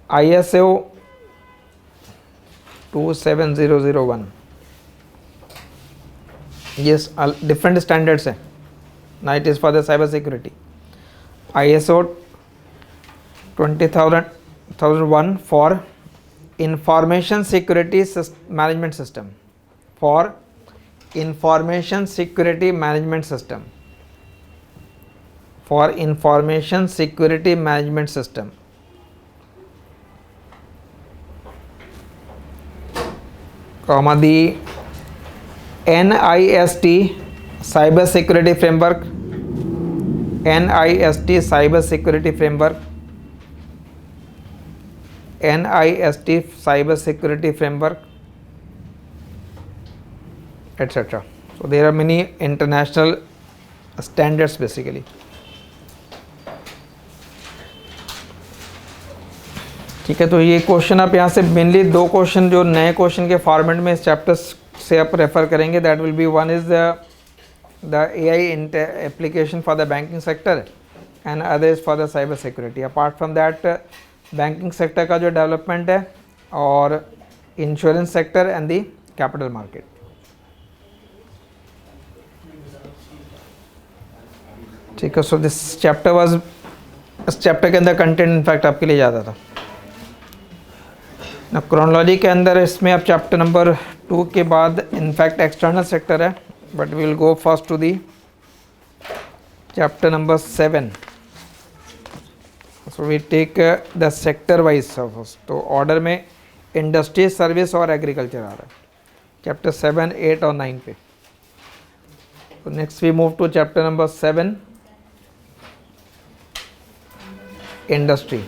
ISO 27001. Yes, different standards है. Now it is for the cyber security. ISO 20001 for information security management system. For information security management system. For information security management system. Comma the NIST cyber security framework. NIST cyber security framework. NIST cyber security framework, etc. So there are many international standards basically. ठीक है, तो ये question आप यहाँ से mainly दो question जो नए क्वेश्चन के फॉर्मेट में इस चैप्टर से आप रेफर करेंगे. That will be one is the AI application for the banking sector and other is for the cyber security. Apart from that banking sector का जो डेवलपमेंट है और insurance sector and the capital market. ठीक है, so this chapter was, इस chapter के अंदर content in fact आपके लिए ज़्यादा था ना. क्रोनोलॉजी के अंदर इसमें अब चैप्टर नंबर 2 के बाद इनफैक्ट एक्सटर्नल सेक्टर है, but we will go first to the chapter number 7. So we take the sector wise first. तो ऑर्डर में इंडस्ट्री, सर्विस और एग्रीकल्चर आ रहा है चैप्टर 7, 8 और 9 पे. तो next we move to chapter number 7 industry.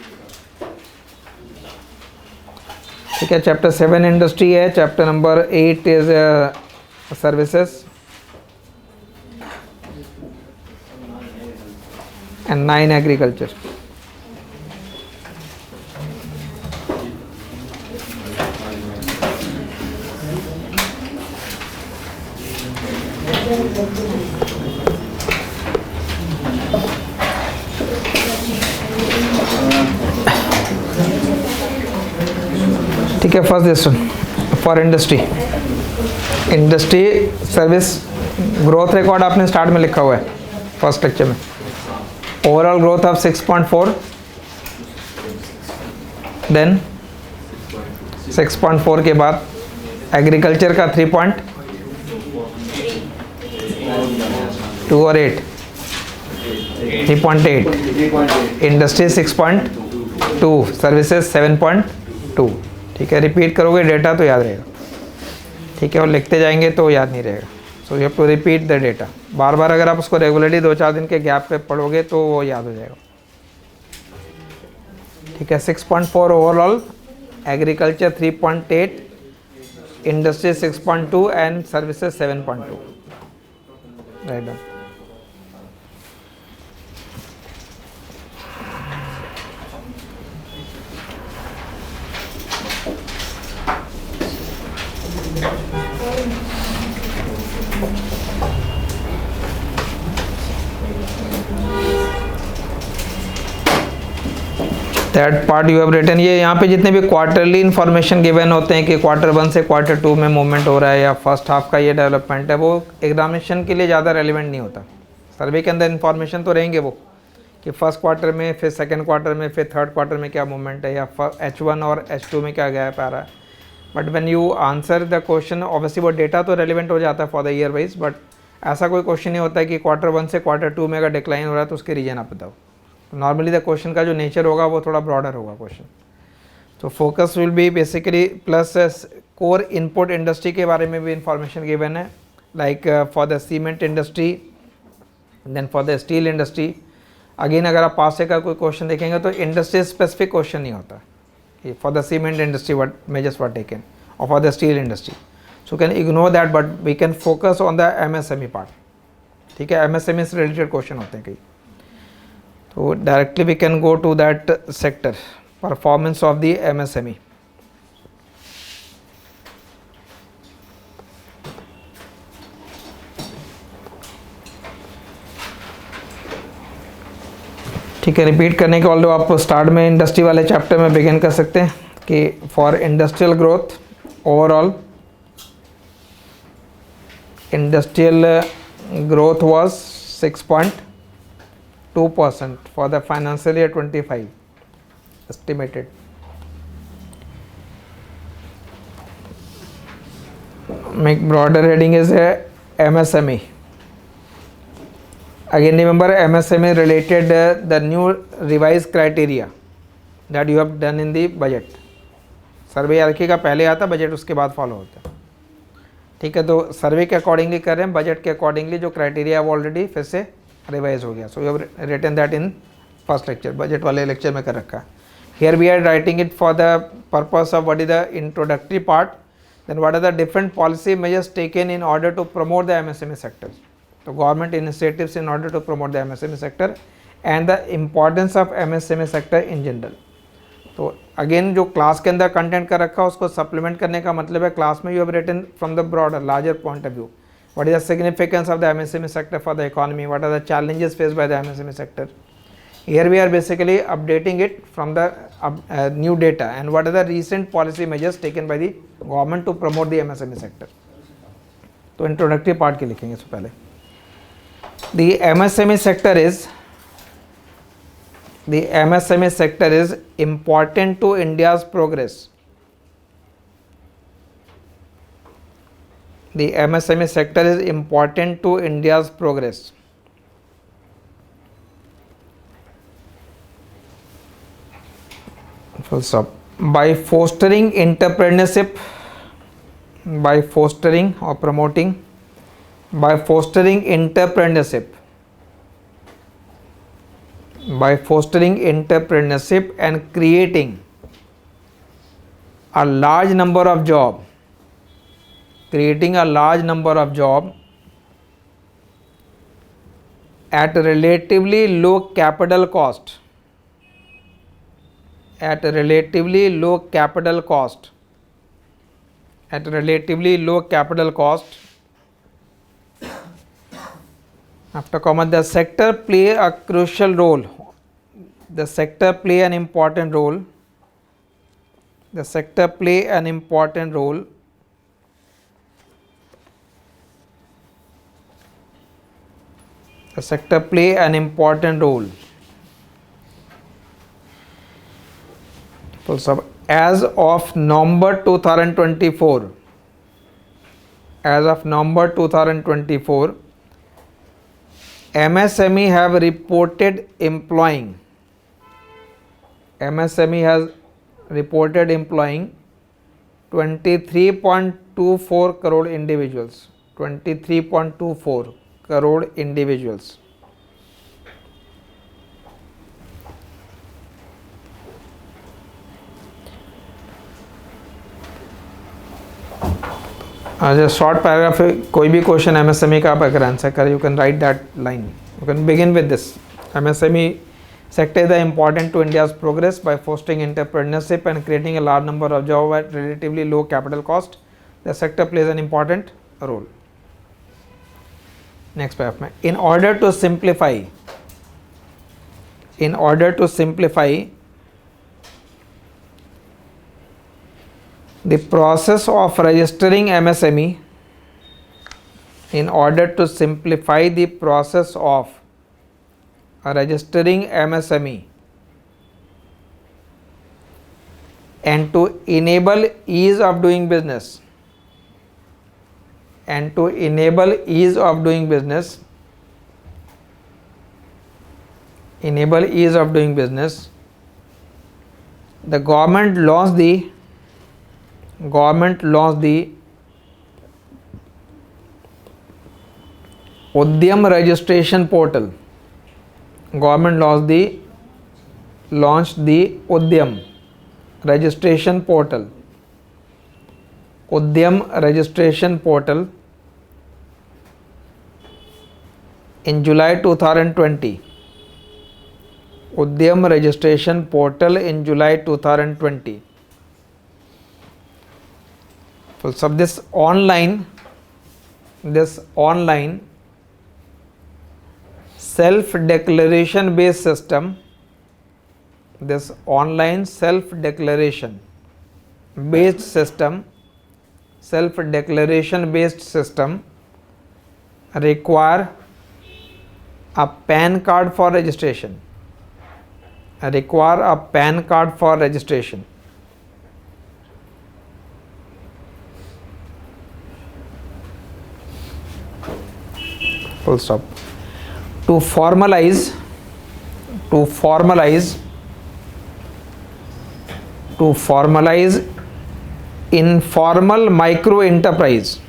ठीक है, चैप्टर 7 इंडस्ट्री है, chapter number 8 is services and 9 agriculture. ठीक है, first this for industry service growth record आपने स्टार्ट में लिखा हुआ है फर्स्ट लेक्चर में. ओवरऑल ग्रोथ ऑफ 6.4, देन 6.4 के बाद एग्रीकल्चर का 3.2 और 8, 3.8, इंडस्ट्री 6.2, सर्विसेज 7.2. ठीक है, रिपीट करोगे डेटा तो याद रहेगा. ठीक है, और लिखते जाएंगे तो याद नहीं रहेगा. So you have to repeat the data. बार बार अगर आप उसको रेगुलरली 2-4 दिन के गैप पे पढ़ोगे तो वो याद हो जाएगा. ठीक है, 6.4 overall, agriculture 3.8, industry 6.2 and services 7.2. Right done. That part you have written. ये यहाँ पे जितने भी क्वार्टरली इन्फॉर्मेशन गिवन होते हैं कि Q1 से Q2 में मूवमेंट हो रहा है या फर्स्ट हाफ का ये डेवलपमेंट है, वो एग्जामिनेशन के लिए ज़्यादा रेलिवेंट नहीं होता। सर्वे के अंदर इन्फॉर्मेशन तो रहेंगे वो कि फर्स्ट क्वार्टर में, फिर सेकंड क्वार्टर में, फिर थर्ड क्वार्टर में क्या मूवमेंट है, या H1 और H2 में क्या गैप आ रहा है। But when you answer the question, obviously वो डेटा तो रेलिवेंट हो जाता है for the year wise, but ऐसा कोई क्वेश्चन नहीं होता है कि Q1 से Q2 में अगर डिक्लाइन हो रहा है तो उसके रीजन आप बताओ। नॉर्मली द क्वेश्चन का जो नेचर होगा वो थोड़ा ब्रॉडर होगा क्वेश्चन। तो focus will be basically plus core input industry के बारे में भी इंफॉर्मेशन गिवन है, like for the cement industry, then for the steel industry. Again अगर आप पास से का कोई क्वेश्चन देखेंगे तो इंडस्ट्री स्पेसिफिक क्वेश्चन नहीं होता कि for the cement industry what measures were taken और for the steel industry, so can ignore that, but we can focus on the MSME part. ठीक है, MSME से रिलेटेड क्वेश्चन होते हैं कई, तो directly we can go to that sector, performance of the MSME। ठीक है, रिपीट करने के ऑल्दो आप स्टार्ट में इंडस्ट्री वाले चैप्टर में बिगिन कर सकते हैं कि for industrial growth overall, industrial growth was 6.2% for the financial year 25 estimated. Make broader heading is MSME. Again remember MSME related the new revised criteria that you have done in the budget. सर्वे यारकी का पहले आता, budget उसके बाद follow होता है। ठीक है, तो सर्वे के अकॉर्डिंगली कर रहे हैं, बजट के अकॉर्डिंगली जो क्राइटेरिया वो ऑलरेडी फिर से रिवाइज हो गया। So you have written that in first lecture, budget वाले लेक्चर में कर रखा है। Here we are writing it for the purpose of what is the introductory part, then what are the different policy measures taken in order to promote the MSME sector. So government initiatives in order to promote the MSME sector and the importance of MSME sector in general. तो again जो class के अंदर content कर रखा है उसको supplement करने का मतलब है क्लास में you have written from the broader larger point of view, what is the significance of the MSME sector for the economy, what are the challenges faced by the MSME sector. Here we are basically updating it from the new data and what are the recent policy measures taken by the government to promote the MSME sector. तो introductory part के लिखेंगे इससे पहले. The MSME sector is important to India's progress. The MSME sector is important to India's progress. Full stop. By fostering entrepreneurship, by fostering or promoting, by fostering entrepreneurship, by fostering entrepreneurship and creating a large number of job, creating a large number of job at relatively low capital cost, at relatively low capital cost, at relatively low capital cost. After comma, the sector play a crucial role, the sector play an important role, the sector play an important role the sector play an important role. As of November 2024, as of November 2024, MSME have reported employing, MSME has reported employing 23.24 crore individuals, 23.24 crore individuals. जो short paragraph है, कोई भी question MSME का आप अगर answer करें, you can write that line, you can begin with this. MSME sector is important to India's progress by fostering entrepreneurship and creating a large number of jobs at relatively low capital cost. The sector plays an important role. Next paragraph में, in order to simplify The process of registering MSME, in order to simplify the process of registering MSME and to enable ease of doing business, and to enable ease of doing business, enable ease of doing business, the government launched the Udyam registration portal. Government launched the Udyam registration portal. Udyam registration portal in July 2020. Udyam registration portal in July 2020. So this online self-declaration based system, this online self-declaration based system require a PAN card for registration. Full stop. To formalize informal micro enterprise,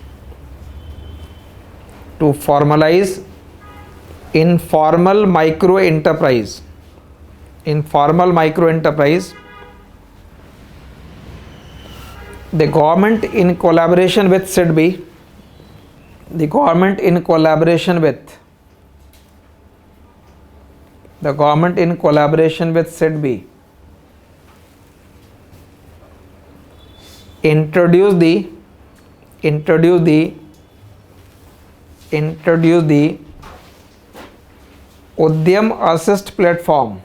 the government in collaboration with SIDBI, introduce the Udyam Assist platform.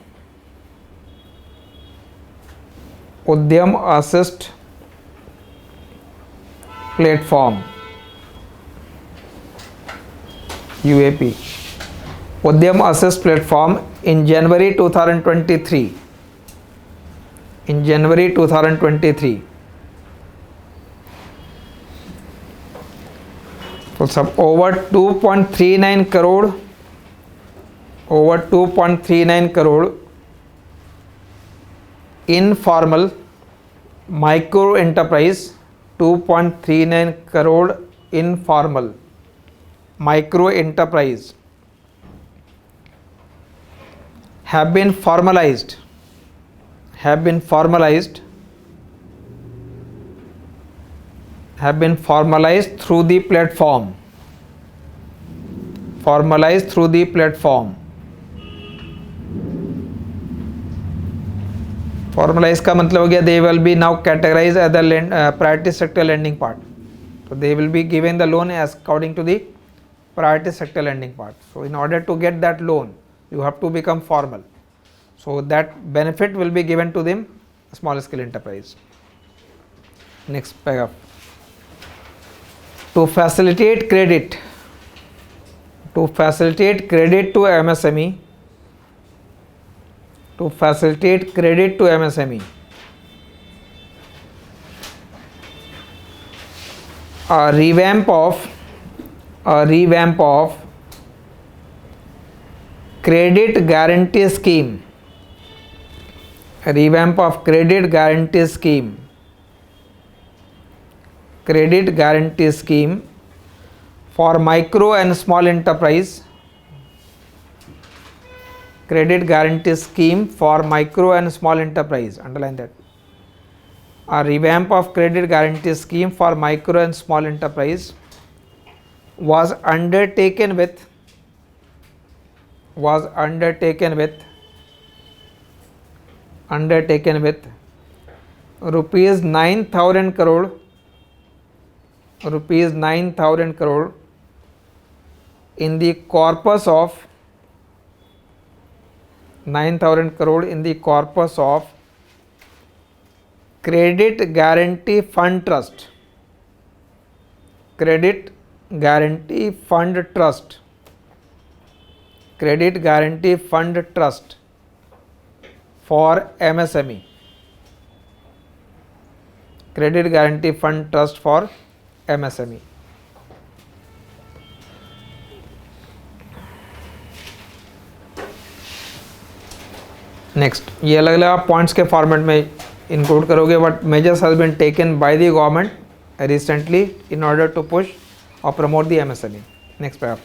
UAP. Udyam Assist platform in January 2023. So over 2.39 crore informal micro enterprise, 2.39 crore informal micro enterprise have been formalized through the platform. Formalize का मतलब हो गया they will be now categorized as the priority sector lending part. So they will be given the loan as according to the priority sector lending part. So in order to get that loan, you have to become formal. So that benefit will be given to them, small scale enterprise. Next paragraph. To facilitate credit to MSME, a revamp of credit guarantee scheme, for micro and small enterprise, underline that. A revamp of credit guarantee scheme for micro and small enterprise was undertaken with rupees 9,000 crore in the corpus of credit guarantee fund trust, credit guarantee fund trust, credit guarantee fund trust for MSME, credit guarantee fund trust for MSME. Next, ये अलग अलग आप points के format में include करोगे. What measures has been taken by the government recently in order to push और promote the MSME. Next पे आप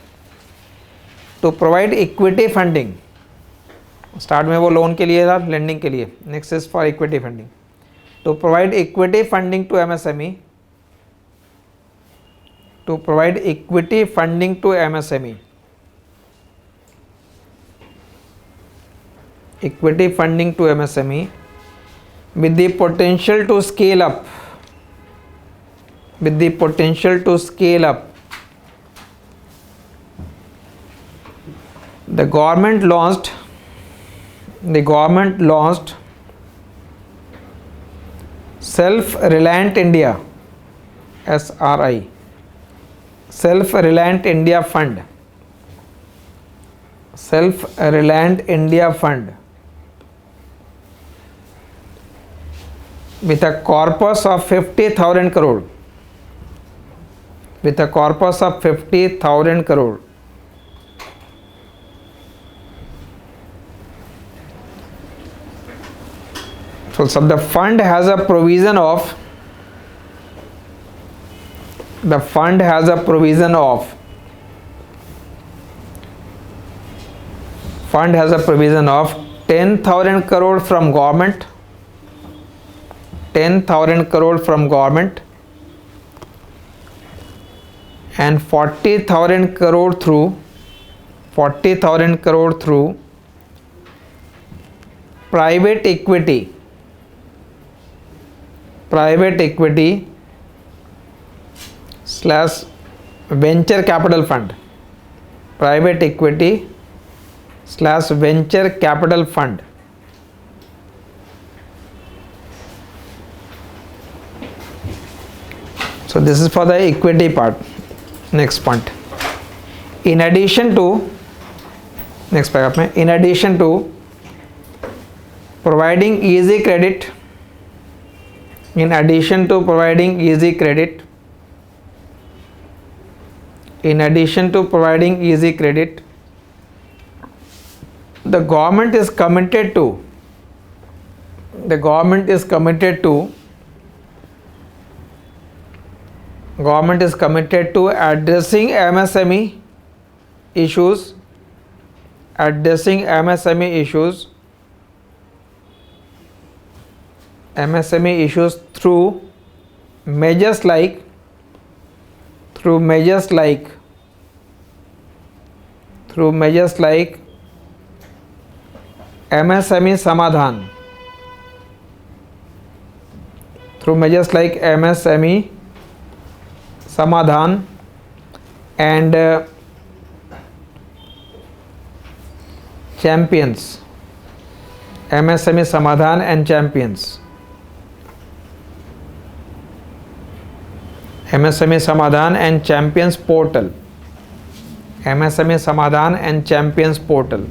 to provide equity funding. Start में वो लोन के लिए था, लेंडिंग के लिए. Next is for equity funding. To provide equity funding to MSME, to provide equity funding to MSME, equity funding to MSME with the potential to scale up, with the potential to scale up. The government launched Self-Reliant India, SRI, Self-Reliant India Fund, Self-Reliant India Fund with a corpus of 50,000 crore, with a corpus of 50,000 crore. So the fund has a provision of, the fund has a provision of, fund has a provision of 10,000 crore from government, 10,000 crore from government and 40,000 crore through, 40,000 crore through private equity, private equity slash venture capital fund, private equity slash venture capital fund. So this is for the equity part. Next point. In addition to, next paragraph में, in addition to providing easy credit, in addition to providing easy credit, in addition to providing easy credit, the government is committed to, the government is committed to, government is committed to addressing MSME issues, addressing MSME issues, MSME issues through measures like, through measures like, through measures like MSME Samadhan, through measures like MSME Samadhan and champions, MSME Samadhan and champions, MSME Samadhan and champions portal, MSME Samadhan and champions portal,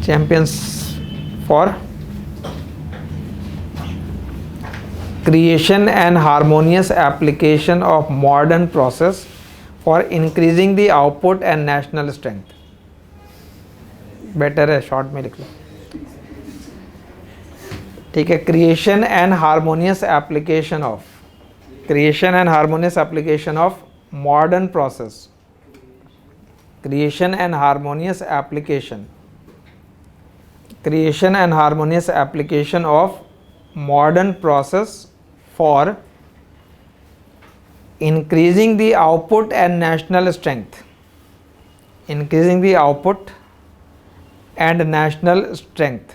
champions for creation and harmonious application of modern process for increasing the output and national strength. Better है short में लिख लो. ठीक है. Creation and harmonious application of, creation and harmonious application of modern process, creation and harmonious application, creation and harmonious application of modern process for increasing the output and national strength, increasing the output and national strength.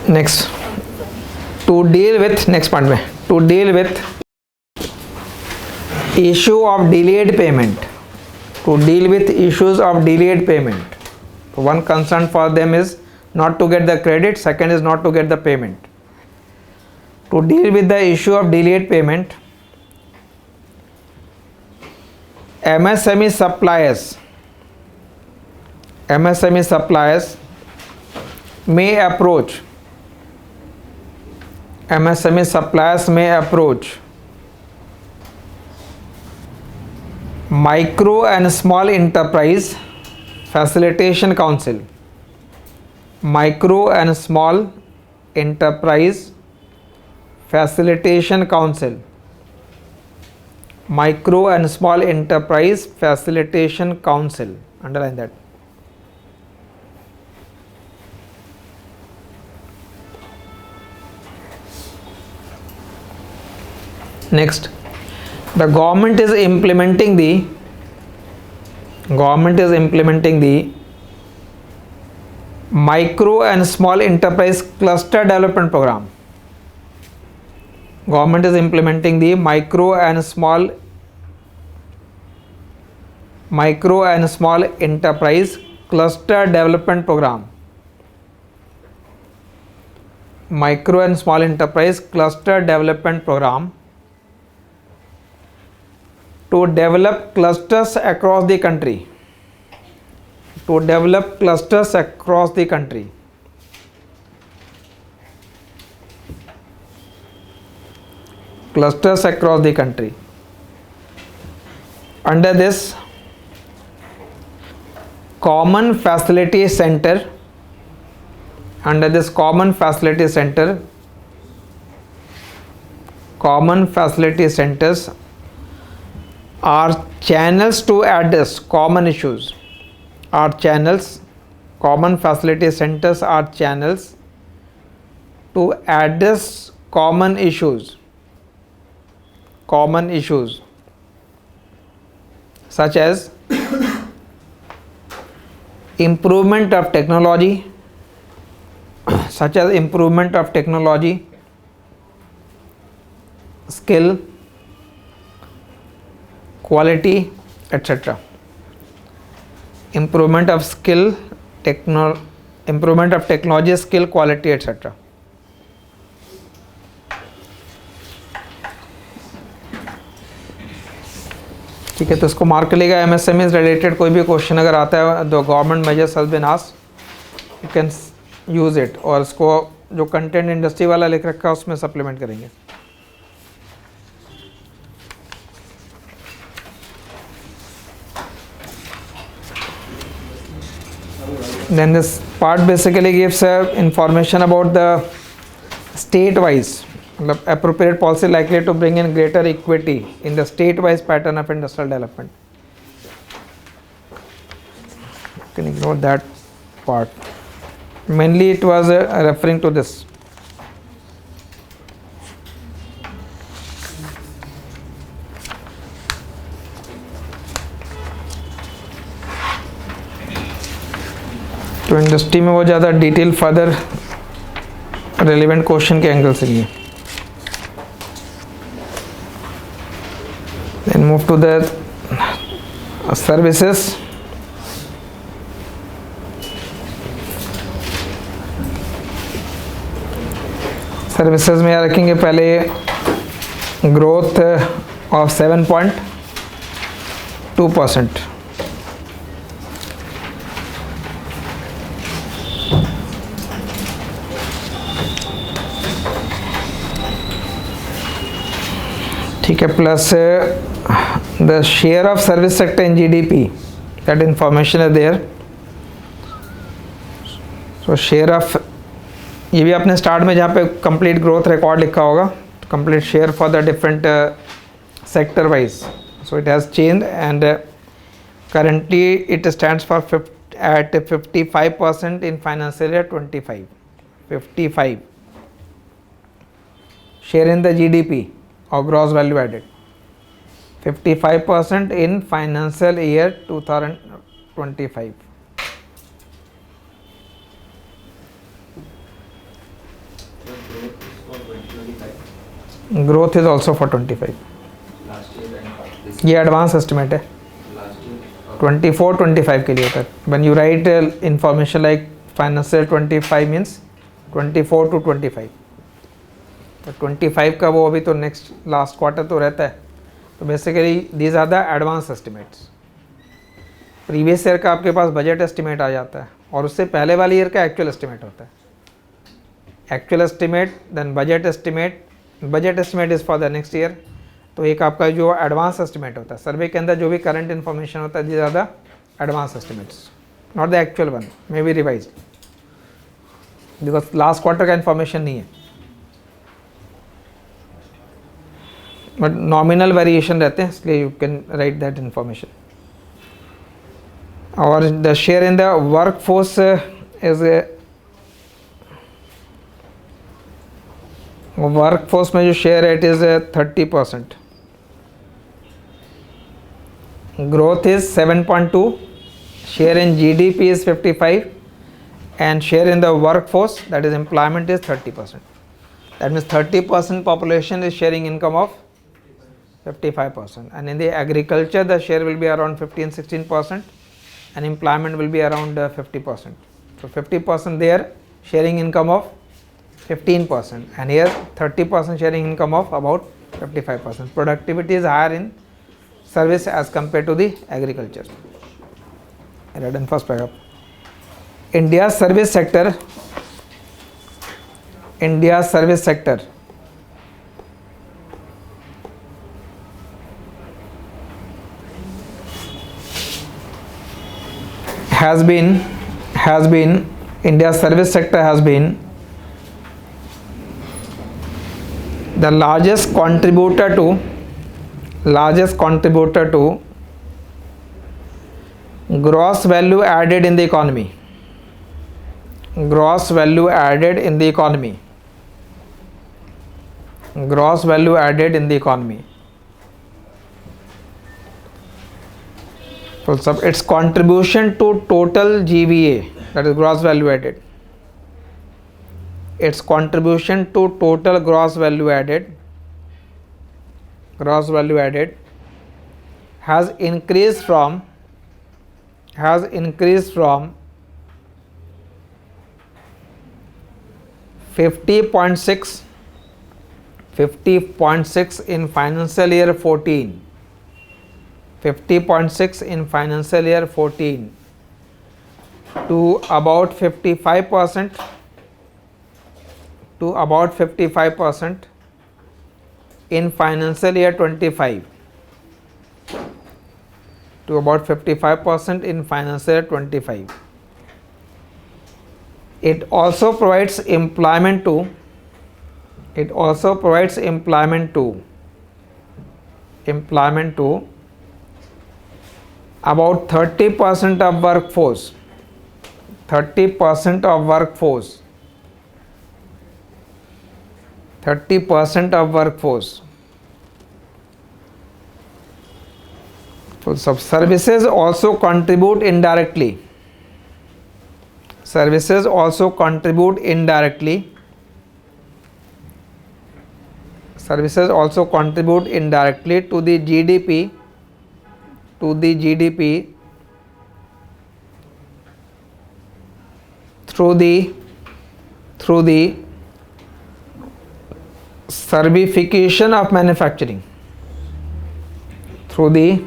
Next, to deal with, next part में, to deal with issue of delayed payment. To deal with issues of delayed payment. One concern for them is not to get the credit, second is not to get the payment. To deal with the issue of delayed payment, MSME suppliers may approach Micro and Small Enterprise Facilitation Council. Micro and Small Enterprise Facilitation Council. Micro and Small Enterprise Facilitation Council. Underline that. Next, the government is implementing the Micro and Small Enterprise Cluster Development Program. Government is implementing the Micro and Small Enterprise Cluster Development Program. Micro and Small Enterprise Cluster Development Program to develop clusters across the country. Clusters across the country. Under this Common Facility Center, Common Facility Centers are channels to address common issues. Common Facility Centers are channels to address common issues such as improvement of technology, skill, quality, etc. Improvement of technology, skill, quality, etc. ठीक है, तो इसको mark कर लेगा। MSME related कोई भी question अगर आता है the government measures has been asked, you can use it, और इसको जो कंटेंट इंडस्ट्री वाला लिख रखा है उसमें सप्लीमेंट करेंगे। Then this part basically gives information about the state-wise appropriate policy likely to bring in greater equity in the state-wise pattern of industrial development. You can ignore that part. Mainly it was referring to this. तो industry में वो ज़्यादा detail further relevant question के angle से लिए। Then move to the services. Services में रखेंगे पहले ग्रोथ ऑफ 7.2%। ठीक है, plus the share of service sector in GDP, that information है देयर। सो शेयर ऑफ, ये भी आपने स्टार्ट में जहाँ पे कंप्लीट ग्रोथ रिकॉर्ड लिखा होगा, complete share for the different sector wise, so it has change and currently it stands for at 55% in financial year 25, 55 share in the GDP or gross value added, 55% in financial year 2025. Growth is also for 25. ये advance estimate है 24-25 के लिए तक. When you right information like financial 25 means 24 to 25. तो 25 का वो अभी तो नेक्स्ट लास्ट क्वार्टर तो रहता है. तो basically these are the advance estimates. Previous year का आपके पास बजट एस्टिमेट आ जाता है और उससे पहले वाले ईयर का एक्चुअल एस्टिमेट होता है. Actual estimate then budget estimate. Budget estimate is for the next year. तो एक आपका जो एडवांस एस्टिमेट होता है सर्वे के अंदर जो भी करंट इन्फॉर्मेशन होता है, these are the advance estimates, not the actual one, may be revise, because last quarter का इन्फॉर्मेशन नहीं है. बट नॉमिनल वेरिएशन रहते हैं, इसलिए you can write that information. और the share in the work force is, work force में जो share है it is 30%. Growth is 7.2. Share in GDP is 55 and share in the workforce, that is employment, is 30%. That means 30% population is sharing income of 55%. And in the agriculture the share will be around 15-16% and employment will be around 50%. So 50% there sharing income of 15% and here 30% sharing income of about 55%. Productivity is higher in service as compared to the agriculture. Read in first paragraph. India's service sector has been India's service sector has been the largest contributor to gross value added in the economy. Gross value added in the economy. Gross value added in the economy. Full stop. Its contribution to total GVA, that is gross value added. Its contribution to total gross value added has increased from 50.6 in financial year 14 in financial year 14 to about 55% in financial year 25 to about 55% in financial year 25. It also provides employment to about 30% of workforce. 30% of workforce. So services also contribute indirectly. Services also contribute indirectly to the GDP through the servification of manufacturing. Through the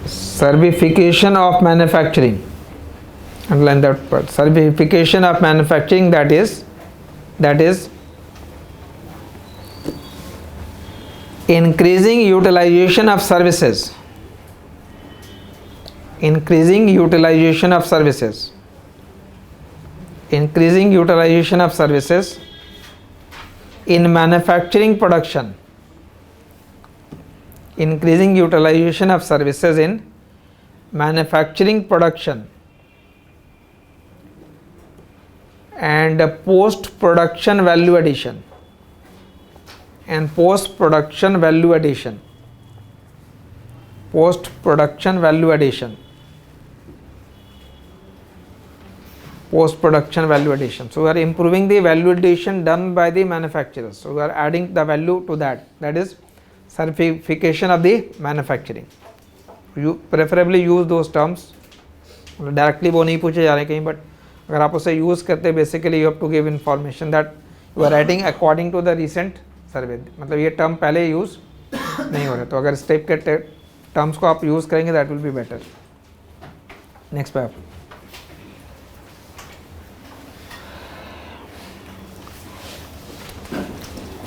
servification of manufacturing. Underline that part. Servification of manufacturing, that is increasing utilization of services. Increasing utilization of services in manufacturing production. Increasing utilization of services in manufacturing production and post-production value addition. Post-production value addition. post production value addition. So we are improving the value addition done by the manufacturers. So we are adding the value to that, that is certification of the manufacturing. You preferably use those terms. Directly वो नहीं पूछे जा रहे कहीं, but अगर आप उसे use करते basically you have to give information that you are writing according to the recent survey. मतलब ये टर्म पहले यूज़ नहीं हो रहे, तो अगर इस टाइप के टर्म्स को आप यूज़ करेंगे that will be better. Next पे आप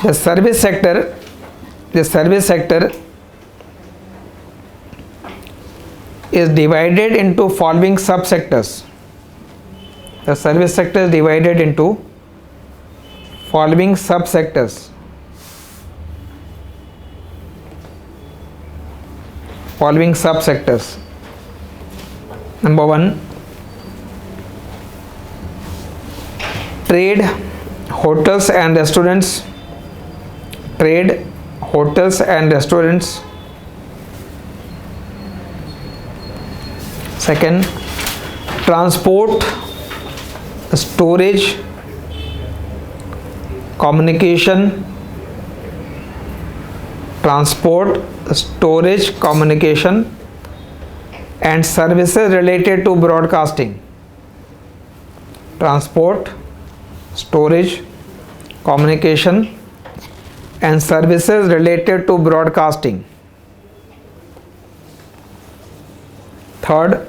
the service sector is divided into following subsectors. The service sector is divided into following subsectors. Following subsectors. Number 1, trade, hotels and restaurants. Trade, hotels and restaurants. Second, transport, storage, communication. Transport, storage, communication and services related to broadcasting. Transport, storage, communication and services related to broadcasting. Third,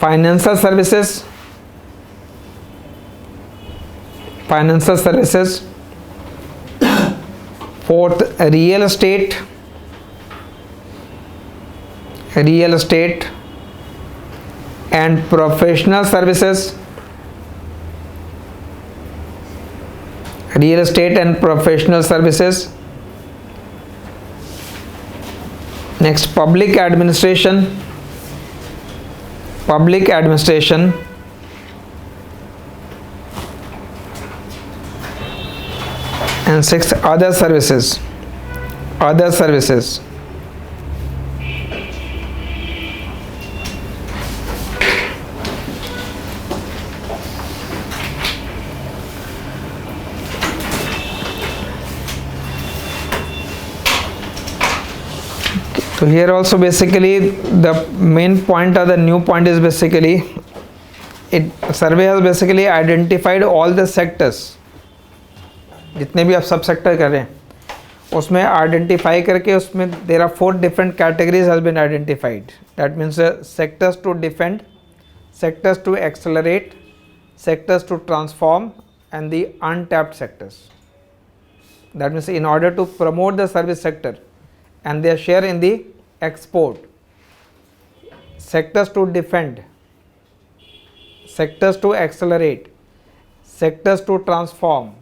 financial services. Financial services. Fourth, real estate. Real estate and professional services. Real estate and professional services. Next, public administration. Public administration. And sixth, other services. Other services. So here also basically the main point or the new point is basically survey has basically identified all the sectors. जितने भी आप सब sector कर रहे हैं उसमें identify करके उसमें there are 4 different categories has been identified. That means sectors to defend, sectors to accelerate, sectors to transform and the untapped sectors. That means in order to promote the service sector and their share in the export, sectors to defend, sectors to accelerate, sectors to transform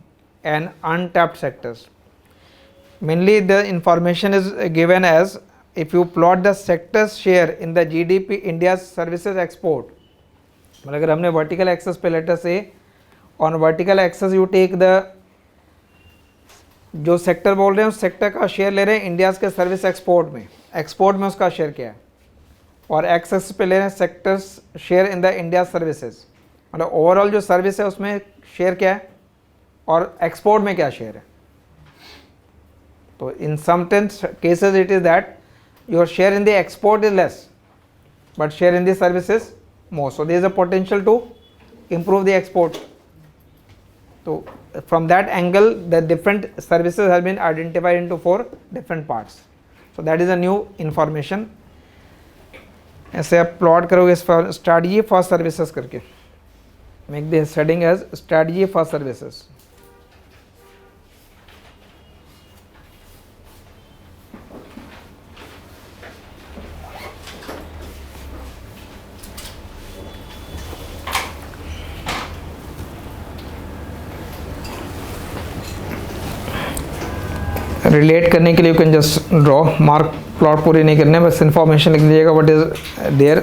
and untapped sectors. Mainly the information is given as if you plot the sectors share in the GDP India's services export. मतलब अगर हमने vertical axis पे later से on vertical axis you take the जो sector बोल रहे हैं उस सेक्टर का शेयर ले रहे हैं इंडियाज़ के सर्विस एक्सपोर्ट में उसका शेयर क्या है, और एक्सेस पे ले रहे हैं sectors share in the India services, मतलब ओवरऑल जो सर्विस है उसमें शेयर क्या है और एक्सपोर्ट में क्या शेयर है. तो in some cases it is that your share in the export is less but share in the services more. So there is a potential to improve the export. So from that angle the different services have been identified into 4 different parts. So that is a new information. ऐसे आप plot करोगे strategy for services करके, make this heading as strategy for services. Relate करने के लिए you can just draw mark, plot पूरी नहीं करने, बस इन्फॉर्मेशन लिख लीजिएगा what is there.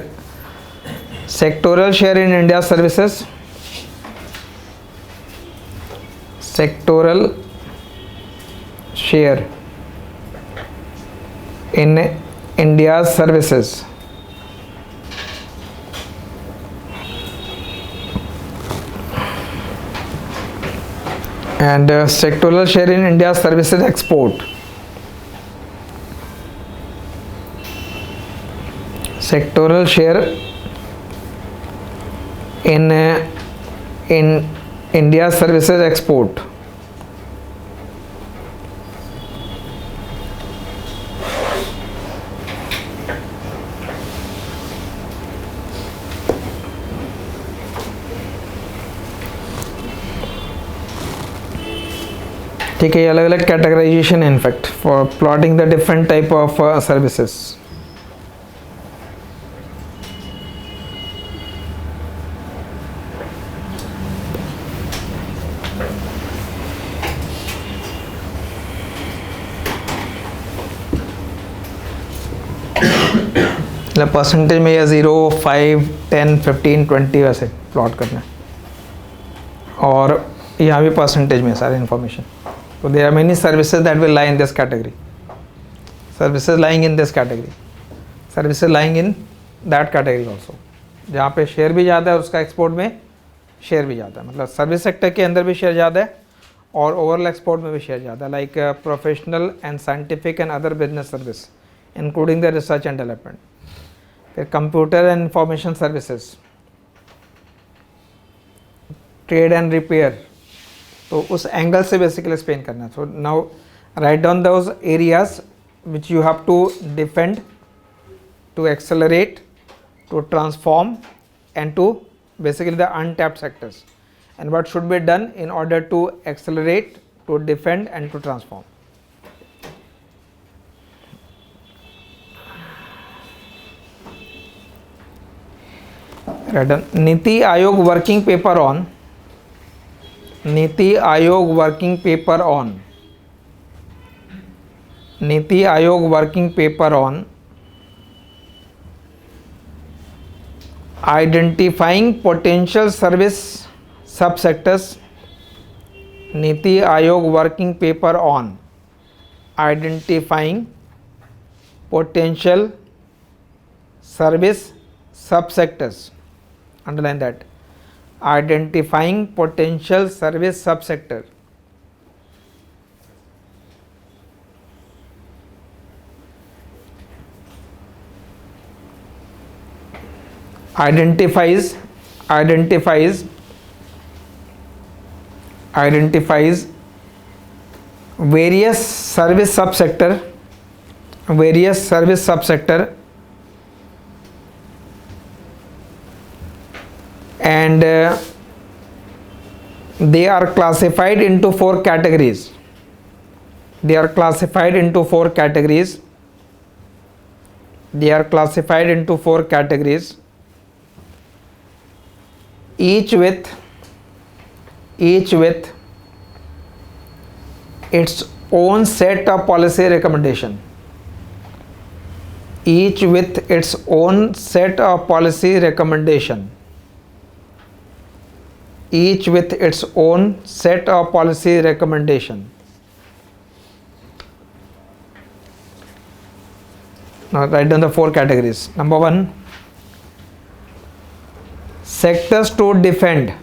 Sectoral share in India services, sectoral share in India services. And sectoral share in India's services export. Sectoral share in India's services export. ठीक है, ये अलग अलग कैटेगराइजेशन है in fact for plotting the different type of services. मतलब percentage में या 0, 5, 10, 15, 20 वैसे प्लॉट करना है. और यहाँ भी परसेंटेज में सारे information. So there are many services that will lie in this category. Services lying in this category. Services lying in that category also. जहाँ पे शेयर भी ज़्यादा है उसका एक्सपोर्ट में शेयर भी ज़्यादा है. मतलब सर्विस सेक्टर के अंदर भी शेयर ज़्यादा है और ओवरऑल एक्सपोर्ट में भी शेयर ज़्यादा है. Like professional and scientific and other business service including the research and development. फिर computer and information services, trade and repair. तो उस एंगल से बेसिकली एक्सप्लेन करना है. So now write down those areas which you have to defend, to accelerate, to transform and to basically the untapped sectors, and what should be done in order to accelerate, to defend and to transform. Right. Niti Ayog working paper on Niti Ayog working paper on Niti Ayog working paper on identifying potential service subsectors. Niti Ayog working paper on identifying potential service subsectors. Underline that. Identifying potential service subsector. Identifies various service subsector and they are classified into four categories. Each with its own set of policy recommendation. Each with its own set of policy recommendation. Each with its own set of policy recommendation. Now write down the four categories. Number 1, sectors to defend.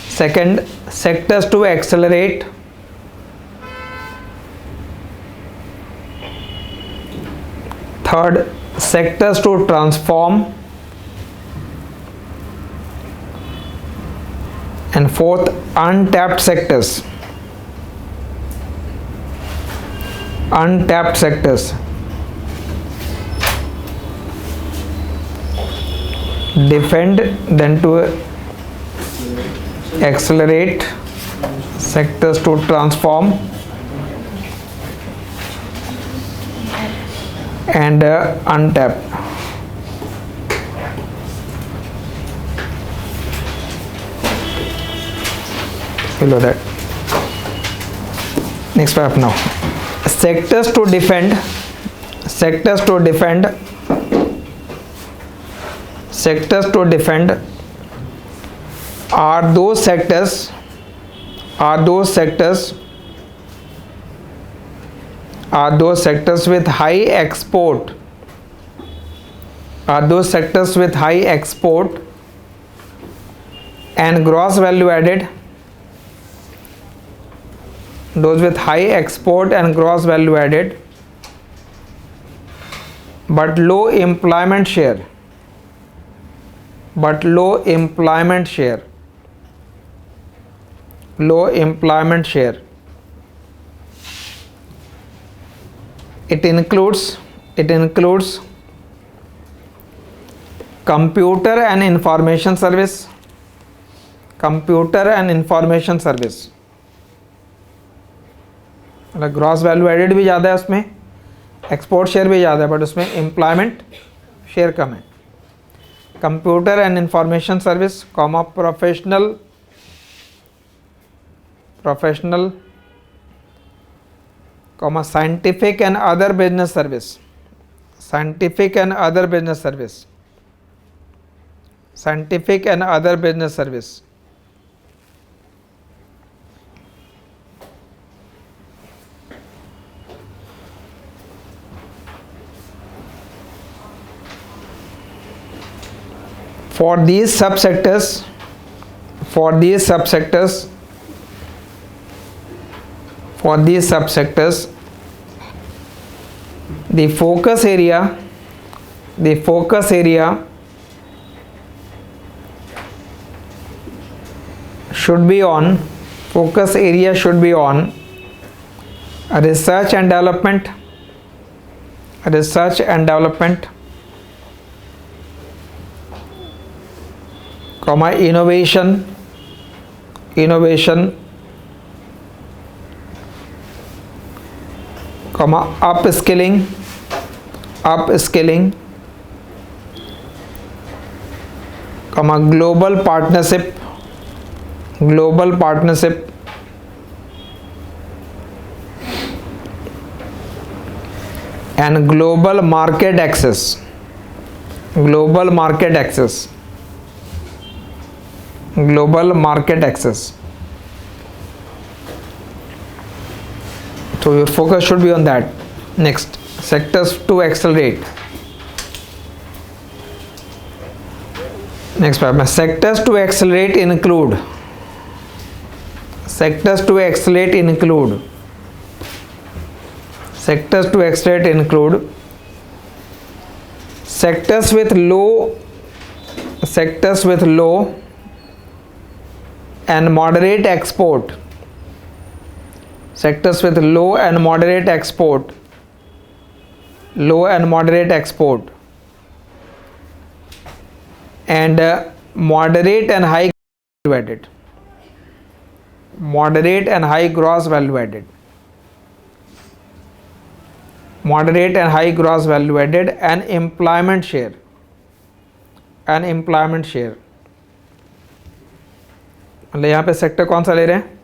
Second, sectors to accelerate. Third, sectors to transform. And fourth, untapped sectors. Defend, then to accelerate, sectors to transform, and untap. Below that. Next paragraph now. Sectors to defend are those sectors with high export are those sectors with high export and gross value added. Those with high export and gross value added but low employment share. Low employment share. It includes computer and information service. मतलब gross value added भी ज़्यादा है उसमें, export share भी ज़्यादा है, but उसमें employment share कम है. Computer and information service, comma professional comma scientific and other business service. For these subsectors, the focus area should be on research and development, comma innovation, comma upskilling, comma global partnership, and global market access. So your focus should be on that. Next, sectors to accelerate. Next paragraph. Sectors to accelerate include sectors with low and moderate export. And moderate and high value added. Moderate and high gross value added and employment share. मतलब यहाँ पे sector कौन सा ले रहे हैं,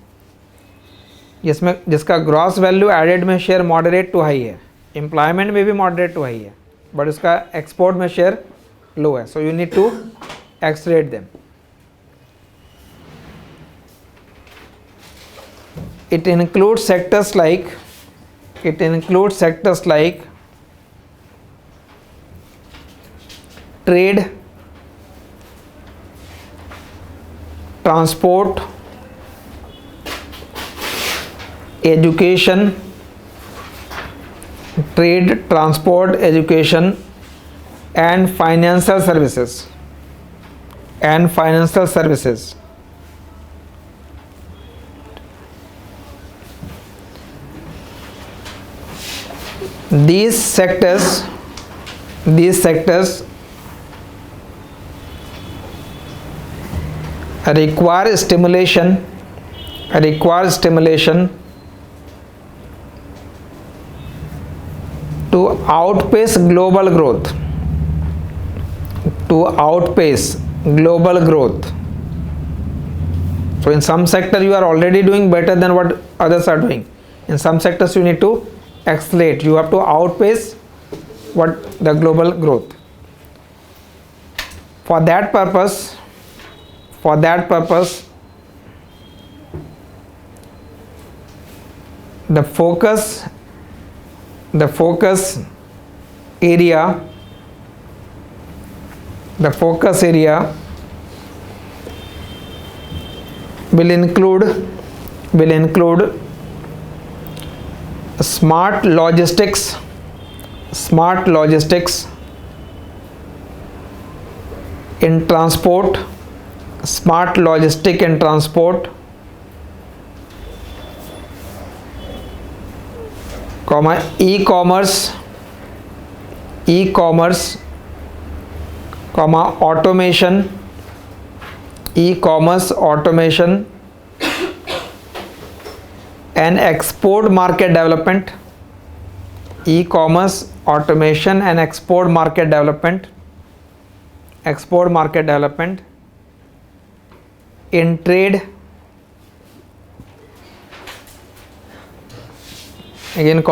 जिसका gross value added में शेयर मॉडरेट टू हाई है, एम्प्लॉयमेंट में भी मॉडरेट टू हाई है, बट उसका एक्सपोर्ट में शेयर लो है. So you need to accelerate them. It includes sectors like trade, transport, education, and financial services. These sectors require stimulation to outpace global growth. So in some sector you are already doing better than what others are doing. In some sectors you need to accelerate. You have to outpace what the global growth. For that purpose, the focus area The focus area will include smart logistics in transport, smart logistic in transport, e-commerce, automation, e-commerce, automation and export market development, e-commerce, automation and export market development, in trade, again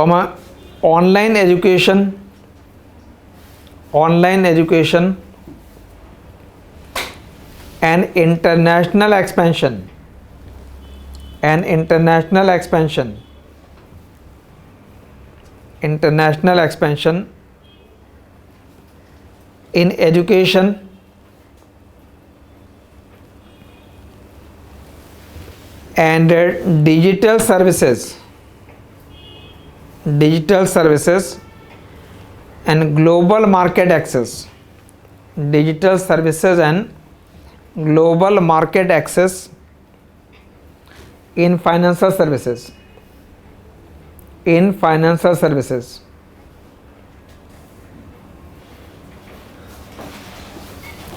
online education and international expansion, in education and digital services and global market access, digital services and global market access in financial services,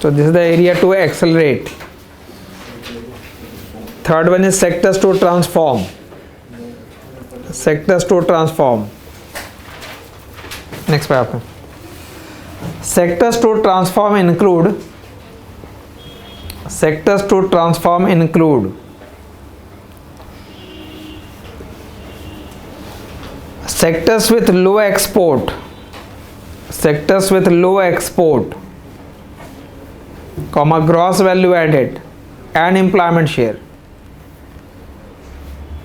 So this is the area to accelerate. Third one is sectors to transform. Next paragraph. Sectors to transform include sectors with low export, gross value added and employment share.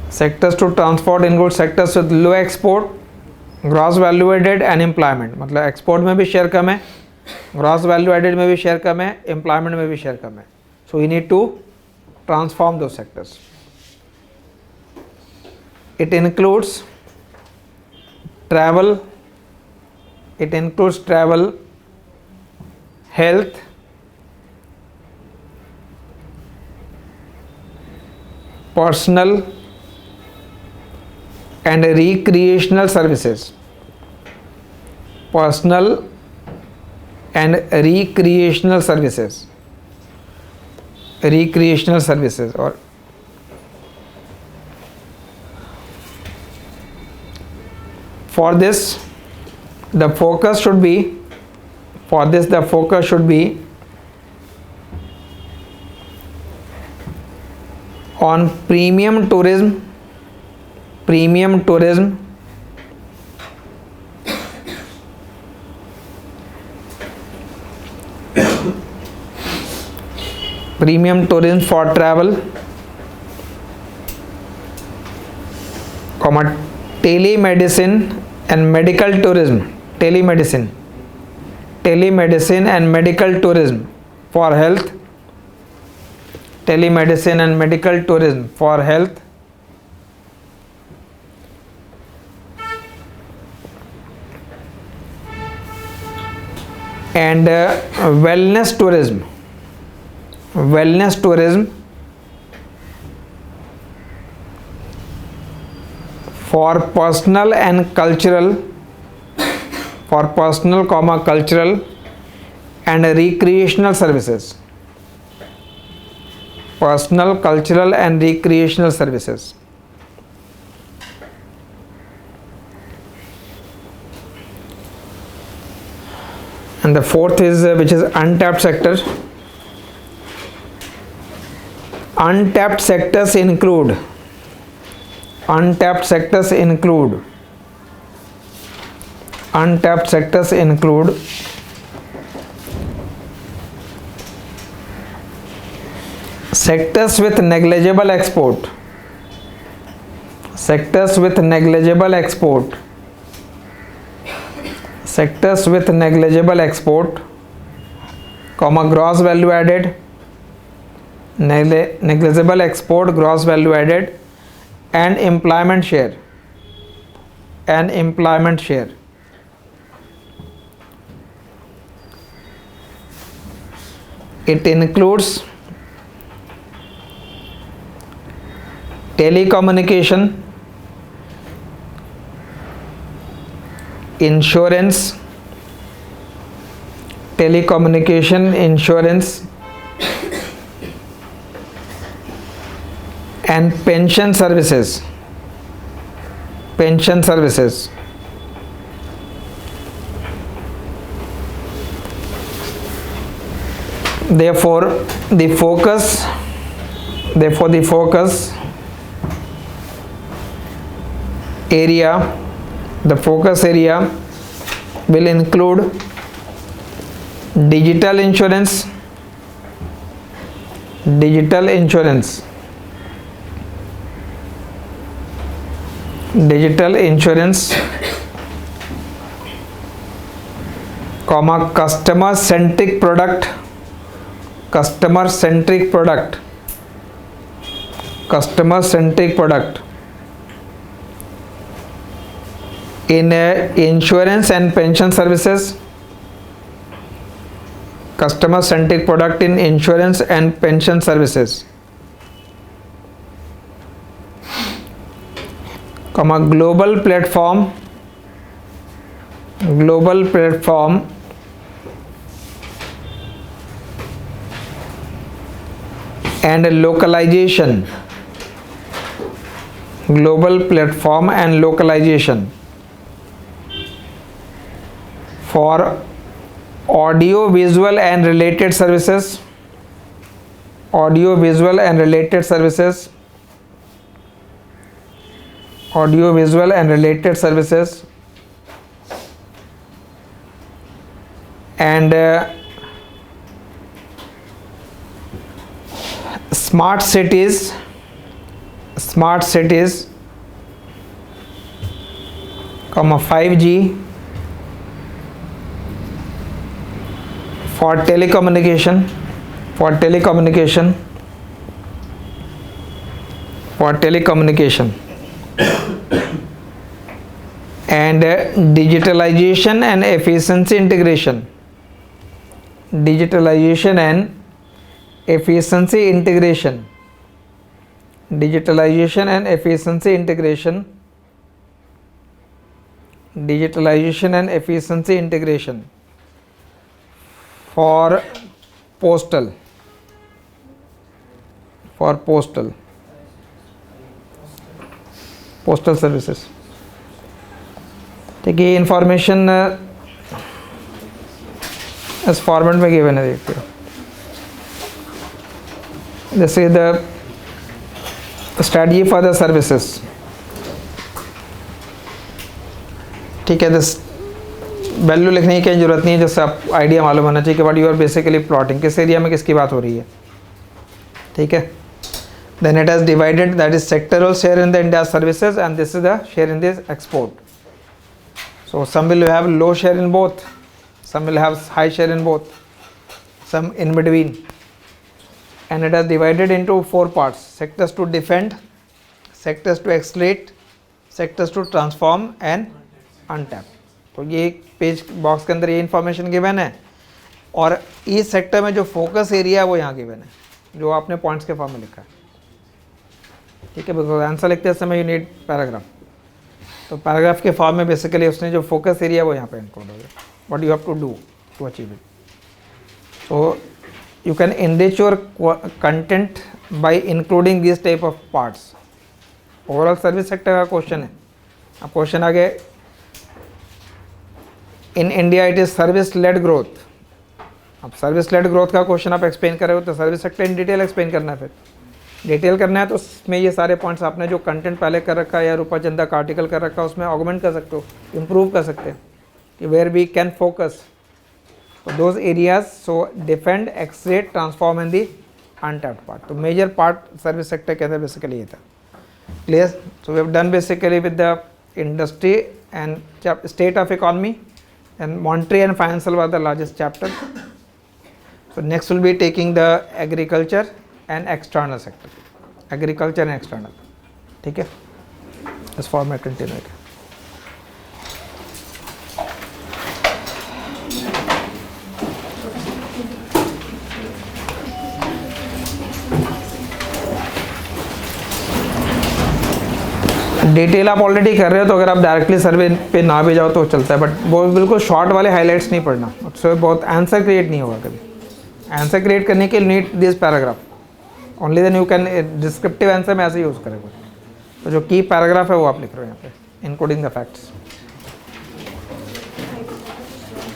Sectors to transport include sectors with low export, gross value added and employment. मतलब export में भी share कम है, gross value added में भी share कम है, employment में भी share कम है. So we need to transform those sectors. It includes travel, health, personal and recreational services, or for this the focus should be on premium tourism, for travel, telemedicine and medical tourism, for health, and wellness tourism for personal and cultural and recreational services, and the fourth is which is untapped sector. Untapped sectors include sectors with negligible export, comma gross value added, negligible export gross value added, and employment share. It includes telecommunication, insurance, and pension services. Therefore, the focus area will include digital insurance, comma customer centric product, in insurance and pension services, customer centric product in insurance and pension services, comma global platform and localization, for audio visual and related services, and smart cities, comma 5G for telecommunication, and digitalization and efficiency integration, for postal services. ठीक है, ये information इस format में given है, देखते हो. This is the strategy for the services. ठीक है, दिस वैल्यू लिखने की जरूरत नहीं है, जैसे आप आइडिया मालूम होना चाहिए कि what you are basically plotting, किस एरिया में किसकी बात हो रही है. ठीक है. Then it has divided, that is sectoral share in the India services, and this is the share in this export. So some will have low share in both, some will have high share in both, some in between, and it has divided into 4 parts: sectors to defend, sectors to accelerate, sectors to transform and untap. तो ये page box के अंदर ये information given है, और इस sector में जो फोकस एरिया है वो यहाँ गिवन है, जो आपने पॉइंट्स के फॉर्म में लिखा है. ठीक है, बिकॉज आंसर लिखते समय यू नीड पैराग्राफ, तो पैराग्राफ के फॉर्म में बेसिकली उसने जो फोकस एरिया वो यहाँ पे इंक्लूड हो गया, what you have to do to achieve it. So you can enrich your content by including this type of parts. Overall service sector का क्वेश्चन है. अब क्वेश्चन आगे, in India it is service led growth. अब service led growth का question आप explain कर रहे हो, तो service sector in detail explain करना है. फिर डिटेल करना है तो उसमें ये सारे पॉइंट्स आपने जो कंटेंट पहले कर रखा है या रूपा चंदा का आर्टिकल कर रखा है उसमें ऑगमेंट कर सकते हो, इम्प्रूव कर सकते हैं कि where we can focus to those areas. So defend, accelerate, transform in the untapped part. तो मेजर पार्ट सर्विस सेक्टर के अंदर बेसिकली ये था. Clear. So we have done basically with the industry and state of economy, and monetary and financial were the largest chapter. So next will be taking the agriculture and external sector, agriculture and external. ठीक है, इस format continue है. Detail आप already कर रहे हो तो अगर आप डायरेक्टली सर्वे पे ना भी जाओ तो चलता है, बट वो बिल्कुल शॉर्ट वाले हाईलाइट्स नहीं पढ़ना, उससे बहुत आंसर क्रिएट नहीं होगा कभी. आंसर क्रिएट करने के लिए need this paragraph only, then you can descriptive answer में ऐसे यूज़ करेंगे. तो जो की पैराग्राफ है वो आप लिख रहे हो यहाँ पे, इंक्लूडिंग द फैक्ट्स.